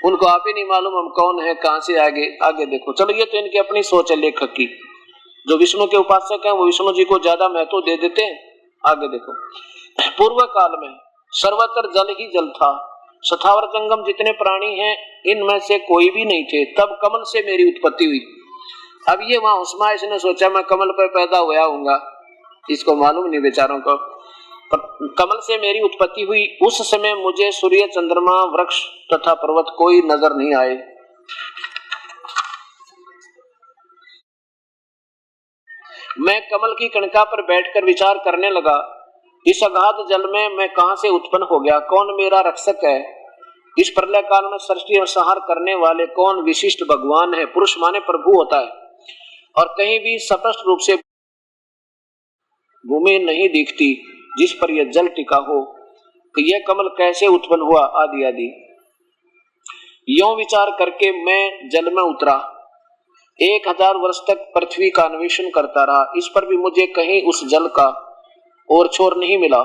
S2: उनको आप ही नहीं मालूम हम कौन है, कहां से आगे देखो। चलो ये तो इनकी अपनी सोच है लेखक की। जो विष्णु के उपासक हैं वो विष्णु जी को ज्यादा महत्व दे देते हैं। आगे देखो, पूर्व काल में सर्वत्र जल ही जल था, सथावर जंगम जितने प्राणी हैं इनमें से कोई भी नहीं थे। तब कमल से मेरी उत्पत्ति हुई। अब ये वहां उस्मा इसने सोचा मैं कमल पर पैदा हुआ हूंगा, इसको मालूम नहीं बेचारों को। कमल से मेरी उत्पत्ति हुई। उस समय मुझे सूर्य, चंद्रमा, वृक्ष तथा पर्वत कोई नजर नहीं आए। मैं कमल की कणका पर बैठकर विचार करने लगा, इस अगाध जल में मैं कहां से उत्पन्न हो गया? कौन मेरा रक्षक है? इस प्रलय काल में सृष्टि और संहार करने वाले कौन विशिष्ट भगवान है? पुरुष माने प्रभु होता है, और कहीं भी स्पष्ट रूप से भूमि नहीं दिखती जिस पर यह जल टिका हो, तो यह कमल कैसे उत्पन्न हुआ? आदि आदि यों विचार करके मैं जल में उतरा। 1000 वर्ष तक पृथ्वी का अन्वेषण करता रहा, इस पर भी मुझे कहीं उस जल का और छोर नहीं मिला।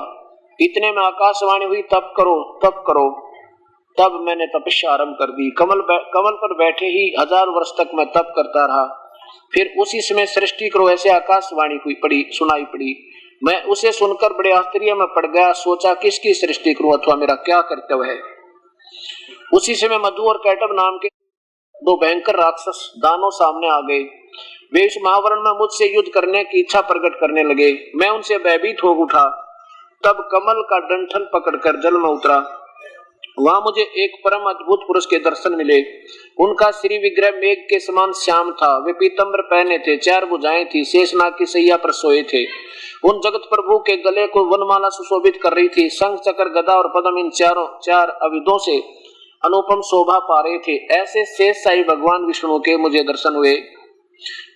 S2: इतने में आकाशवाणी हुई, तप करो तप करो। तब मैंने तपस्या आरंभ कर दी। कमल पर बैठे ही 1000 वर्ष तक मैं तप करता रहा। फिर उसी समय सृष्टि करो ऐसे आकाशवाणी हुई सुनाई पड़ी। मैं उसे सुनकर बड़े आश्चर्य में पड़ गया। सोचा किसकी सृष्टि करूं अथवा मेरा क्या कर्तव्य है। उसी समय मधु और कैटब नाम के 2 भयंकर राक्षस दानव सामने आ गए। वे इस महावरण में मुझसे युद्ध करने की इच्छा प्रकट करने लगे। मैं उनसे भयभीत हो उठा। तब कमल का डंठल पकड़कर जल में उतरा। वहां मुझे एक परम अद्भुत पुरुष के दर्शन मिले। उनका श्री विग्रह मेघ के समान श्याम था। वे पीतंबर पहने थे, 4 भुजाएं थी, शेषनाग की सैया पर सोए थे। उन जगत प्रभु के गले को वनमाला सुशोभित कर रही थी। शंख, चक्र, गदा और पद्म इन चार अविधों से अनुपम शोभा पा रहे थे। ऐसे शेष साई भगवान विष्णु के मुझे दर्शन हुए।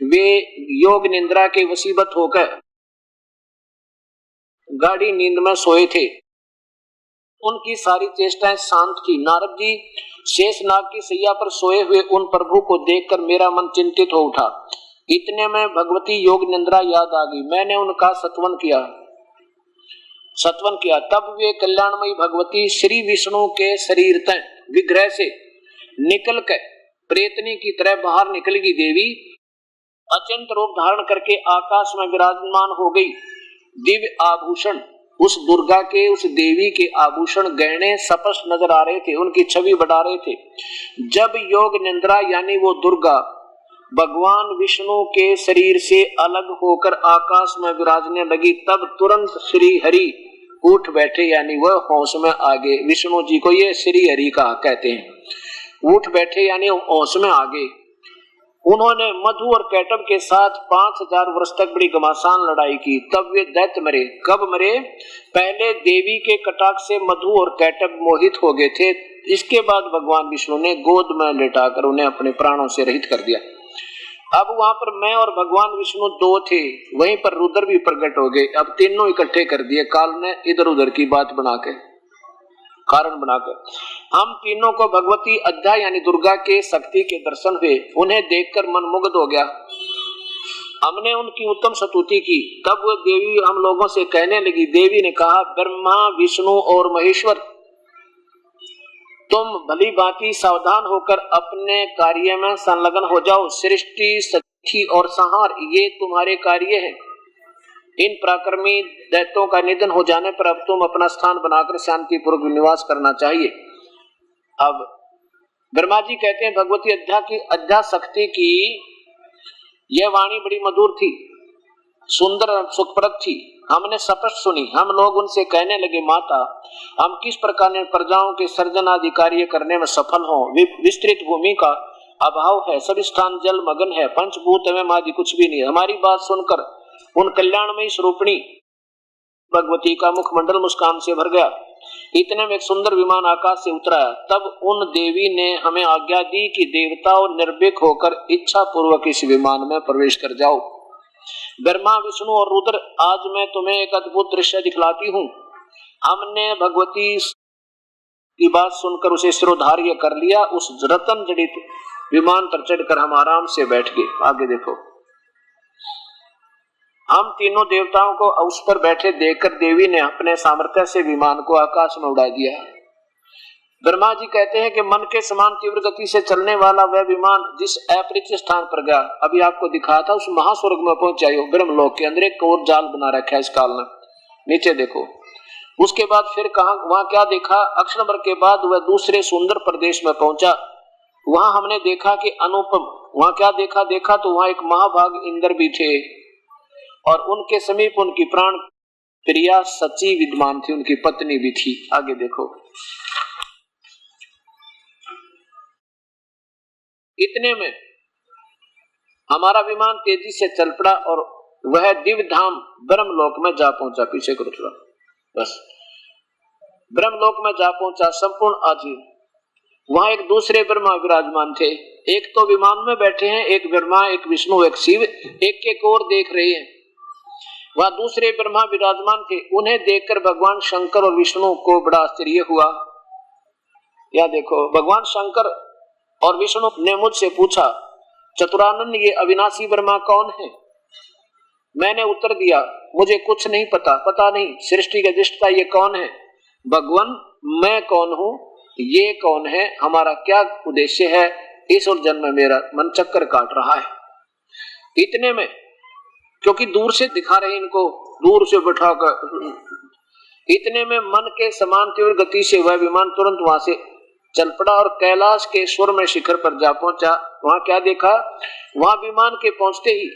S2: वे योग निंद्रा के वशीभूत होकर गाढ़ी नींद में सोए थे। उनकी सारी चेष्टाएं शांत थी। नारद जी शेषनाग की सैया पर सोए हुए उन प्रभु को देखकर मेरा मन चिंतित हो उठा। इतने में भगवती योग निंद्रा याद आ गई। मैंने उनका सत्वन किया। तब वे कल्याणमयी भगवती श्री विष्णु के शरीर विग्रह से निकल कर प्रेतनी की तरह बाहर निकलेगी। देवी अचिंत रूप धारण करके आकाश में विराजमान हो गई। दिव्य आभूषण उस दुर्गा के, उस देवी के आभूषण गहने स्पष्ट नजर आ रहे थे, उनकी छवि बढ़ा रहे थे। जब योग निंद्रा यानी वो दुर्गा भगवान विष्णु के शरीर से अलग होकर आकाश में विराजने लगी, तब तुरंत श्री हरि उठ बैठे, यानी वह होश में आ गए। विष्णु जी को ये श्री हरि का कहते हैं। उठ बैठे यानी होश में आ गए। उन्होंने मधु और कैटब के साथ 5000 वर्ष तक बड़ी घमासान लड़ाई की। तब वे दैत्य मरे। कब मरे? पहले देवी के कटाक्ष से मधु और कैटब मोहित हो गए थे। इसके बाद भगवान विष्णु ने गोद में लेटाकर उन्हें अपने प्राणों से रहित कर दिया। अब वहां पर मैं और भगवान विष्णु 2 थे। वहीं पर रुद्र भी प्रकट हो गए। अब तीनों इकट्ठे कर दिए काल ने, इधर उधर की बात बनाकर, कारण बनाकर। हम तीनों को भगवती अध्याय यानी दुर्गा के शक्ति के दर्शन हुए। उन्हें देखकर मन मुग्ध हो गया। हमने उनकी उत्तम स्तुति की। तब वो देवी हम लोगों से कहने लगी। देवी ने कहा, ब्रह्मा, विष्णु और महेश्वर, तुम भली भांति सावधान होकर अपने कार्य में संलग्न हो जाओ। सृष्टि, सृष्टि और संहार ये तुम्हारे कार्य है। इन पराक्रमी दैत्यों का निधन हो जाने पर अब तुम अपना स्थान बनाकर शांति पूर्वक निवास करना चाहिए। अब ब्रह्मा जी कहते हैं भगवती अध्या शक्ति की यह वाणी बड़ी मधुर थी, सुंदर सुखप्रद थी, हमने स्पष्ट सुनी। हम लोग उनसे कहने लगे माता, हम किस प्रकार प्रजाओं के सर्जन आदि कार्य करने में सफल हों। विस्तृत भूमि का अभाव है, सब स्थान जल मगन है, पंचभूत एवं आदि कुछ भी नहीं। हमारी बात सुनकर उन कल्याणमयी स्वरूपिणी भगवती का मुखमंडल मुस्कान से भर गया। इतने में एक सुंदर विमान आकाश से उतरा। तब उन देवी ने हमें आज्ञा दी कि देवताओं निर्भीक होकर इच्छा पूर्वक इस विमान में प्रवेश कर जाओ। ब्रह्मा विष्णु और रुद्र, आज मैं तुम्हें एक अद्भुत दृश्य दिखलाती हूँ। हमने भगवती की बात सुनकर उसे शिरोधार्य कर लिया। उस रतन जड़ित विमान पर चढ़कर हम आराम से बैठ गए। आगे देखो, हम तीनों देवताओं को उस पर बैठे देखकर देवी ने अपने सामर्थ्य से विमान को आकाश में उड़ा दिया। ब्रह्मा जी कहते हैं कि मन के समान तीव्र गति से चलने वाला वह विमान जिस अपरिचित स्थान पर गया, अभी आपको दिखाया था, उस महास्वर्ग में पहुंचा। ब्रह्मलोक के अंदर एक और जाल बना रखा है इस काल ने। नीचे देखो, उसके बाद फिर कहा, वहां क्या देखा? अक्षर भर के बाद वह दूसरे सुंदर प्रदेश में पहुंचा। वहां हमने देखा कि अनुपम, वहां क्या देखा तो वहां एक महाभाग इंद्र भी थे और उनके समीप उनकी प्राण प्रिया सची विद्यमान थी, उनकी पत्नी भी थी। आगे देखो, इतने में हमारा विमान तेजी से चल पड़ा और वह दिव्य धाम ब्रह्मलोक में जा पहुंचा। पीछे करो थोड़ा, बस। ब्रह्मलोक में जा पहुंचा संपूर्ण आजीव। वहां एक दूसरे ब्रह्मा विराजमान थे। एक तो विमान में बैठे हैं, एक ब्रह्मा, एक विष्णु, एक शिव, एक और देख रहे हैं। वहां दूसरे ब्रह्मा विराजमान थे। उन्हें देखकर भगवान शंकर और विष्णु को बड़ा आश्चर्य हुआ। या देखो, भगवान शंकर और विष्णु ने मुझसे पूछा, चतुरानंद ये अविनाशी ब्रह्मा कौन है? मैंने उत्तर दिया, मुझे कुछ नहीं पता नहीं सृष्टि के दृष्टा ये कौन है? भगवान, मैं कौन हूँ, ये कौन है, हमारा क्या उद्देश्य है? इस और जन्म में मेरा मन चक्कर काट रहा है। इतने में, क्योंकि दूर से दिखा रहे इनको, दूर से बैठाकर, इतने में मन के समान तीव्र गति से वह विमान तुरंत वहां से चल पड़ा और कैलाश के स्वर में शिखर पर जा पहुंचा। वहां क्या देखा? वहां विमान के पहुंचते ही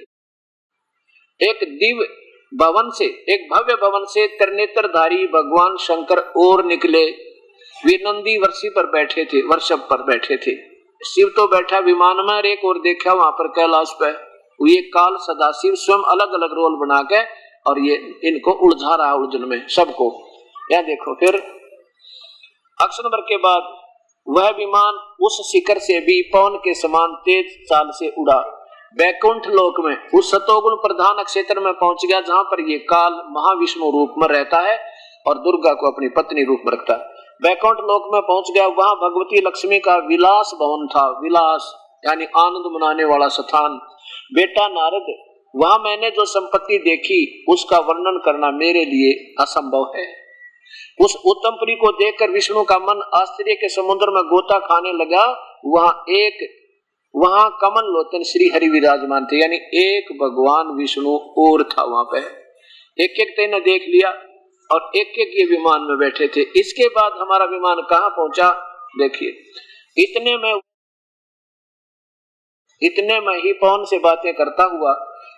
S2: एक दिव्य भवन से, एक भव्य भवन से त्रिनेत्रधारी भगवान शंकर और निकले। वे नंदी वर्षी पर बैठे थे, वर्षभ पर बैठे थे। शिव तो बैठा विमान में, और एक और देखा वहां पर कैलाश पे ये काल सदाशिव स्वयं अलग अलग रोल बना के और ये इनको उलझा रहा उलझन में सबको। यह देखो, फिर अक्षर भर के बाद वह विमान उस शिखर से भी पवन के समान तेज चाल से उड़ा बैकुंठ लोक में, उस सतोगुण प्रधान क्षेत्र में पहुंच गया, जहां पर ये काल महाविष्णु रूप में रहता है और दुर्गा को अपनी पत्नी रूप में रखता है। बैकुंठ लोक में पहुंच गया। वहां भगवती लक्ष्मी का विलास भवन था। विलास यानी आनंद मनाने वाला स्थान। बेटा नारद, वहां मैंने जो संपत्ति देखी उसका वर्णन करना मेरे लिए असंभव है। उस उत्तमपुरी को देखकर विष्णु का मन आश्चर्य के समुद्र में गोता खाने लगा। वहां कमल लोचन श्री हरि विराजमान थे, यानी एक भगवान विष्णु और था वहां पे। एक एक ने देख लिया और एक एक ये विमान में बैठे थे। इसके बाद हमारा विमान कहां पहुंचा? देखिए, इतने में ही पवन से बातें करता हुआ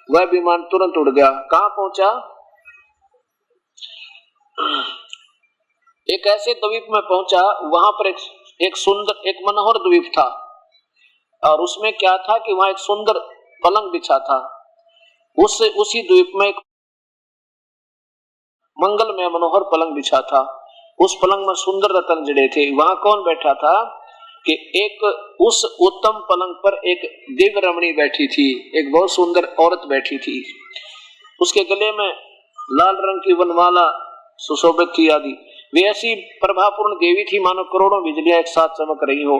S2: वह विमान तुरंत उड़ गया। कहां पहुंचा? एक ऐसे द्वीप में पहुंचा, वहां पर एक सुंदर, एक मनोहर द्वीप था और उसमें क्या था कि वहां एक सुंदर पलंग बिछा था। उसी द्वीप में एक मंगल में मनोहर पलंग बिछा था। उस पलंग में सुंदर रतन जड़े थे। वहां कौन बैठा था कि एक उस उत्तम पलंग पर एक दिव्य रमणी बैठी थी, एक बहुत सुंदर औरत बैठी थी। उसके गले में लाल रंग की वनमाला सुशोभित थी आदि। वे ऐसी प्रभापूर्ण देवी थी मानो करोड़ों बिजलियां एक साथ चमक रही हो।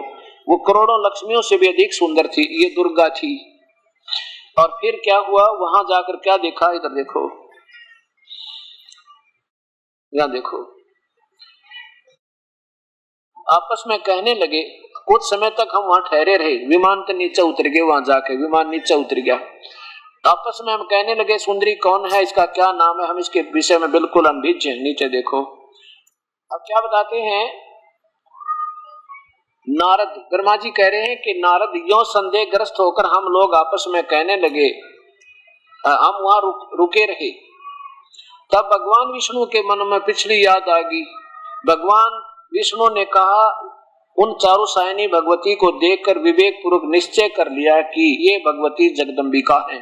S2: वो करोड़ों लक्ष्मियों से भी अधिक सुंदर थी। ये दुर्गा थी। और फिर क्या हुआ? वहां जाकर क्या देखा? इधर देखो, यहां देखो, आपस में कहने लगे। कुछ समय तक हम वहां ठहरे रहे। विमान तो नीचे उतर गए। वहां जाके विमान नीचे उतर गया। आपस में हम कहने लगे, सुंदरी कौन है, इसका क्या नाम है, हम इसके विषय में बिल्कुल अनभिज्ञ हैं। नीचे देखो, अब क्या बताते हैं नारद, ब्रह्मा जी कह रहे हैं कि नारद यो संदेहग्रस्त होकर हम लोग आपस में कहने लगे, हम वहां रुके रहे। तब भगवान विष्णु के मन में पिछली याद आ गई। भगवान विष्णु ने कहा, उन चारों सायनी भगवती को देखकर विवेक पूर्वक निश्चय कर लिया कि ये भगवती जगदम्बिका है,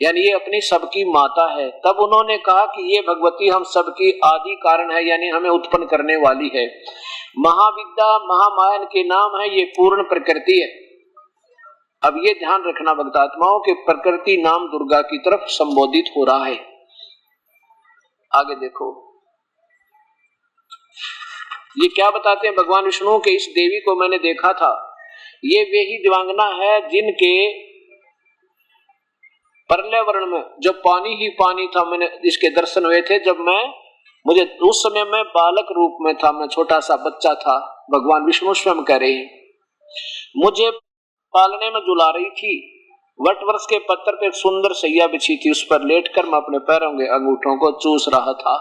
S2: यानी ये अपनी सबकी माता है। तब उन्होंने कहा कि ये भगवती हम सबकी आदि कारण है, यानी हमें उत्पन्न करने वाली है। महाविद्या महामायन के नाम है, ये पूर्ण प्रकृति है। अब ये ध्यान रखना भक्तात्माओं के प्रकृति नाम दुर्गा की तरफ संबोधित हो रहा है। आगे देखो, ये क्या बताते हैं भगवान विष्णु के, इस देवी को मैंने देखा था, ये वे ही दिवांगना है जिनके परले वर्ण में जो पानी ही पानी था, मैंने इसके दर्शन हुए थे जब मुझे उस समय मैं बालक रूप में था, मैं छोटा सा बच्चा था। भगवान विष्णु स्वयं कह रहे हैं, मुझे पालने में झुला रही थी। वट वृक्ष के पत्थर पे सुंदर सैया बिछी थी, उस पर लेटकर मैं अपने पैरों के अंगूठों को चूस रहा था।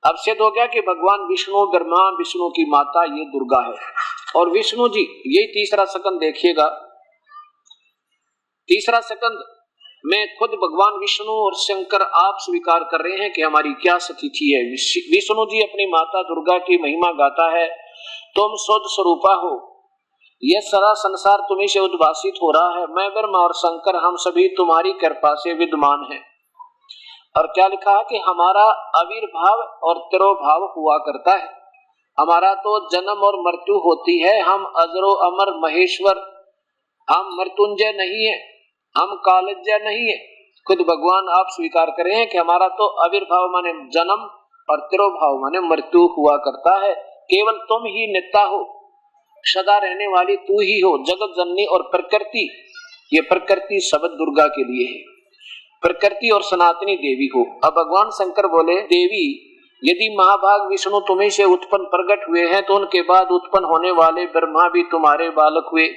S2: अब सिद्ध हो गया कि भगवान विष्णु ब्रह्मा विष्णु की माता ये दुर्गा है। और विष्णु जी, यही तीसरा स्कंद देखिएगा, तीसरा स्कंद में खुद भगवान विष्णु और शंकर आप स्वीकार कर रहे हैं कि हमारी क्या स्थिति है। विष्णु जी अपनी माता दुर्गा की महिमा गाता है, तुम शुद्ध स्वरूपा हो, यह सारा संसार तुम्ही से उद्भासित हो रहा है। मैं ब्रह्मा और शंकर हम सभी तुम्हारी कृपा से विद्यमान हैं। और क्या लिखा है कि हमारा आविर्भाव और तिरोभाव हुआ करता है। हमारा तो जन्म और मृत्यु होती है, हम अजरो अमर महेश्वर, हम मृत्युंजय नहीं है, हम कालज्य नहीं है। खुद भगवान आप स्वीकार करें हैं कि हमारा तो आविर्भाव माने जन्म और तिरोभाव माने मृत्यु हुआ करता है। केवल तुम ही नित्य हो, सदा रहने वाली तू ही हो, जगत जननी और प्रकृति, ये प्रकृति शब्द दुर्गा के लिए है, प्रकृति और सनातनी देवी हो। अब भगवान शंकर बोले, देवी यदि महाभाग विष्णु तुम्हें से उत्पन्न प्रकट हुए हैं तो उनके बाद उत्पन्न होने वाले ब्रह्मा भी तुम्हारे बालक हुए,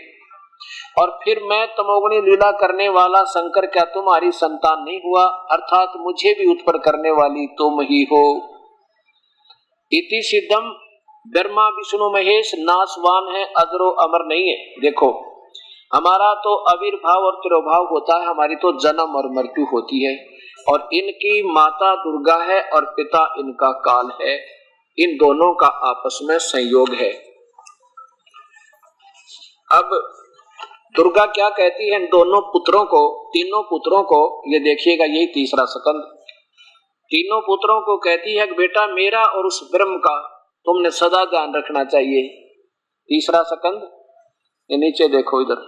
S2: और फिर मैं तमोगुणी लीला करने वाला शंकर क्या तुम्हारी संतान नहीं हुआ, अर्थात मुझे भी उत्पन्न करने वाली तुम ही हो। इति सिद्धम, ब्रह्मा विष्णु महेश नाशवान है, अजरो अमर नहीं है। देखो, हमारा तो आविर्भाव और तिरोभाव होता है, हमारी तो जन्म और मृत्यु होती है, और इनकी माता दुर्गा है और पिता इनका काल है। इन दोनों का आपस में संयोग है। अब दुर्गा क्या कहती है इन दोनों पुत्रों को, तीनों पुत्रों को, ये देखिएगा यही तीसरा स्कंद, तीनों पुत्रों को कहती है कि बेटा मेरा और उस ब्रह्म का तुमने सदा ध्यान रखना चाहिए। तीसरा स्कंद, ये नीचे देखो इधर,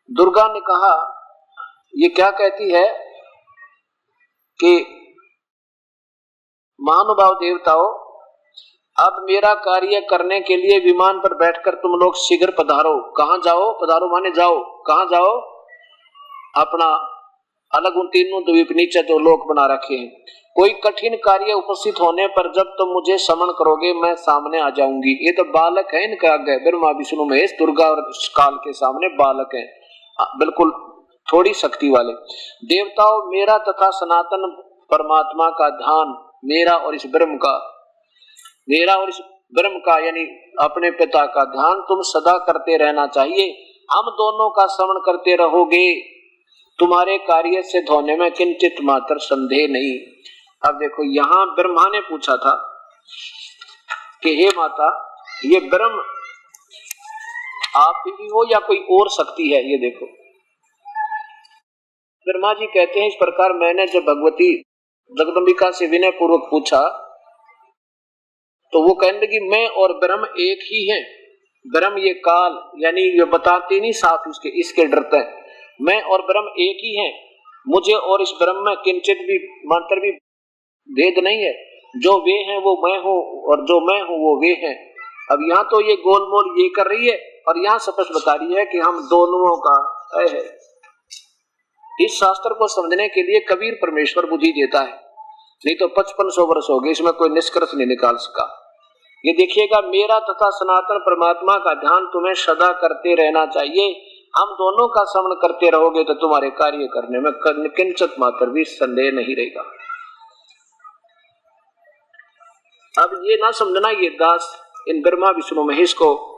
S2: दुर्गा ने कहा, ये क्या कहती है कि महानुभाव देवताओं, अब मेरा कार्य करने के लिए विमान पर बैठकर तुम लोग शीघ्र पधारो। कहां जाओ? पधारो माने जाओ। कहां जाओ? अपना अलग उन तीनों द्वीप नीचे जो लोक बना रखे हैं। कोई कठिन कार्य उपस्थित होने पर जब तुम मुझे समन करोगे मैं सामने आ जाऊंगी। ये तो बालक है इनका आगे, ब्रह्मा विष्णु महेश, दुर्गा और काल के सामने बालक है, बिल्कुल थोड़ी शक्ति वाले। देवताओं, मेरा तथा सनातन परमात्मा का ध्यान, मेरा और इस ब्रह्म का यानी अपने पिता का ध्यान तुम सदा करते रहना चाहिए। हम दोनों का श्रवण करते रहोगे, तुम्हारे कार्य से होने में किंचित मात्र संदेह नहीं। अब देखो, यहाँ ब्रह्मा ने पूछा था कि हे माता, ये ब्रह्म आप ही हो या कोई और शक्ति है? ये देखो, ब्रह्मा जी कहते हैं, इस प्रकार मैंने जब भगवती जगदम्बिका से विनय पूर्वक पूछा तो वो कहने लगी, मैं और ब्रह्म एक ही हैं। ब्रह्म ये काल, यानी ये बताते नहीं साफ, इसके डरते हैं। मैं और ब्रह्म एक ही हैं, मुझे और इस ब्रह्म में किंचित भी मात्र भी भेद नहीं है। जो वे हैं वो मैं हूँ, और जो मैं हूँ वो वे हैं। अब यहाँ तो ये गोलमोल ये कर रही है, और यहाँ स्पष्ट बता रही है कि हम दोनों का है। इस शास्त्र को समझने के लिए कबीर परमेश्वर बुद्धि देता है, नहीं तो 5500 वर्ष हो गए, इसमें कोई निष्कर्ष नहीं निकाल सका। ये देखिएगा, मेरा तथा सनातन परमात्मा का ध्यान तुम्हें सदा करते रहना चाहिए। हम दोनों का श्रवण करते रहोगे तो तुम्हारे कार्य करने में किंचित मात्र भी संदेह नहीं रहेगा। अब ये ना समझना ये दास इन ब्रह्मा विष्णु महेश को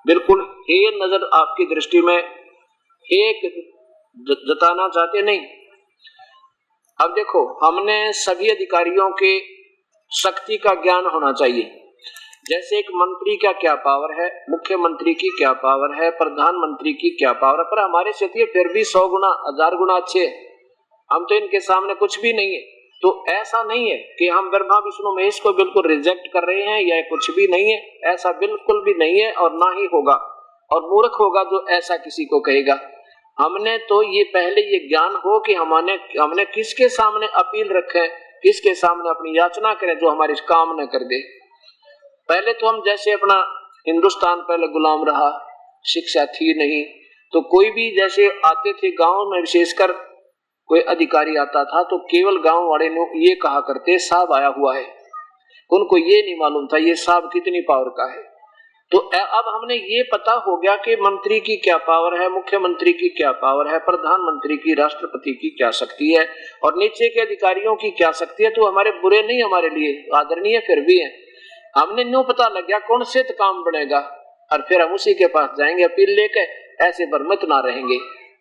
S2: बिल्कुल हे नजर आपकी दृष्टि में एक जताना चाहते नहीं। अब देखो, हमने सभी अधिकारियों के शक्ति का ज्ञान होना चाहिए। जैसे एक मंत्री का क्या पावर है, मुख्यमंत्री की क्या पावर है, प्रधानमंत्री की क्या पावर है, पर हमारे से फिर भी 100 गुना 1000 गुना अच्छे, हम तो इनके सामने कुछ भी नहीं है। तो ऐसा नहीं है कि हम ब्रह्मा विष्णु महेश को बिल्कुल रिजेक्ट कर रहे हैं या कुछ भी नहीं है, ऐसा बिल्कुल भी नहीं है और ना ही होगा। और मूर्ख होगा जो ऐसा किसी को कहेगा। हमने तो ये पहले ये ज्ञान हो कि हमने किसके सामने अपील रखे, किसके सामने अपनी याचना करें जो हमारी काम न कर दे। पहले तो हम जैसे अपना हिंदुस्तान पहले गुलाम रहा, शिक्षा थी नहीं, तो कोई भी जैसे आते थे गांव में, विशेषकर कोई अधिकारी आता था तो केवल गांव वाले ने ये कहा करते साहब आया हुआ है, उनको ये नहीं मालूम था ये साहब कितनी पावर का है। तो अब हमने ये पता हो गया कि मंत्री की क्या पावर है, मुख्यमंत्री की क्या पावर है, प्रधानमंत्री की, राष्ट्रपति की क्या शक्ति है और नीचे के अधिकारियों की क्या शक्ति है। तो हमारे बुरे नहीं, हमारे लिए आदरणीय फिर भी है। हमने न्यू पता लग गया कौन से तो काम बनेगा और फिर हम उसी के पास जाएंगे अपील लेके, ऐसे भ्रमित ना रहेंगे।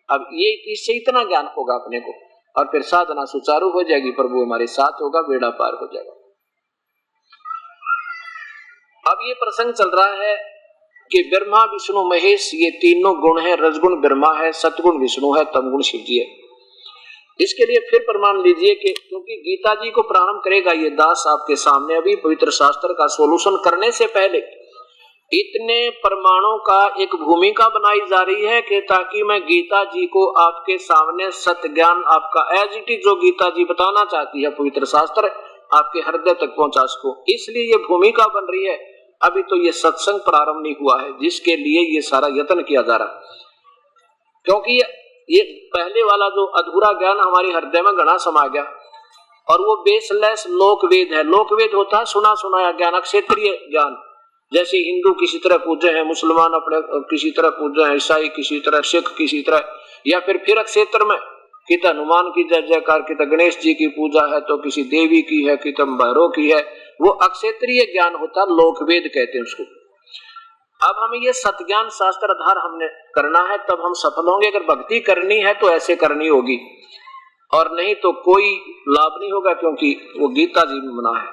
S2: अब ये इससे इतना ज्ञान होगा अपने को और फिर साधना सुचारू हो जाएगी, प्रभु हमारे साथ होगा, बेड़ा पार हो जाएगा। अब ये प्रसंग चल रहा है कि ब्रह्मा विष्णु महेश ये तीनों गुण है, रजगुण ब्रह्मा है, सतगुण विष्णु है, तमगुण शिव जी है। इसके लिए फिर प्रमाण लीजिए कि क्योंकि गीता जी को प्रारंभ करेगा ये दास आपके सामने, अभी पवित्र शास्त्र का सोल्यूशन करने से पहले इतने प्रमाणों का एक भूमिका बनाई जा रही है कि ताकि मैं गीता जी को आपके सामने सत्य ज्ञान आपका एज इट इज जो गीता जी बताना चाहती है पवित्र शास्त्र आपके हृदय तक पहुंचा सको, इसलिए ये भूमिका बन रही है। अभी तो ये सत्संग प्रारंभ नहीं हुआ है जिसके लिए ये सारा यत्न किया जा रहा, क्योंकि ये पहले वाला जो अधूरा ज्ञान हमारे हृदय में घना समा गया और वो बेसलेस लोकवेद है। लोकवेद होता है सुना सुनाया ज्ञान, क्षेत्रीय ज्ञान। जैसे हिंदू किसी तरह पूजे हैं, मुसलमान अपने किसी तरह पूजे हैं, ईसाई किसी तरह, सिख किसी तरह, या फिर क्षेत्र में कित हनुमान की जय जयकार, कित गणेश जी की पूजा है तो किसी देवी की है, कित भैरव की है, वो अक्षेत्रीय ज्ञान होता, लोकवेद कहते हैं उसको। अब हमें ये सतज्ञान शास्त्र आधार हमने करना है, तब हम सफल होंगे। अगर भक्ति करनी है तो ऐसे करनी होगी और नहीं तो कोई लाभ नहीं होगा, क्योंकि वो गीता जी में मना है।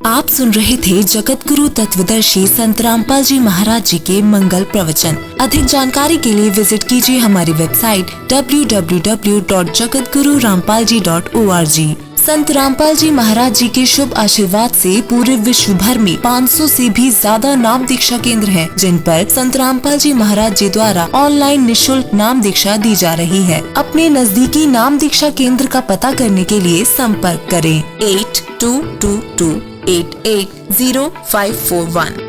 S3: आप सुन रहे थे जगत गुरु तत्वदर्शी संत रामपाल जी महाराज जी के मंगल प्रवचन। अधिक जानकारी के लिए विजिट कीजिए हमारी वेबसाइट www.jagatgururampalji.org। संत रामपाल जी महाराज जी के शुभ आशीर्वाद से पूरे विश्व भर में 500 से भी ज्यादा नाम दीक्षा केंद्र हैं, जिन पर संत रामपाल जी महाराज जी द्वारा ऑनलाइन निशुल्क नाम दीक्षा दी जा रही है। अपने नजदीकी नाम दीक्षा केंद्र का पता करने के लिए संपर्क करें 8222880541।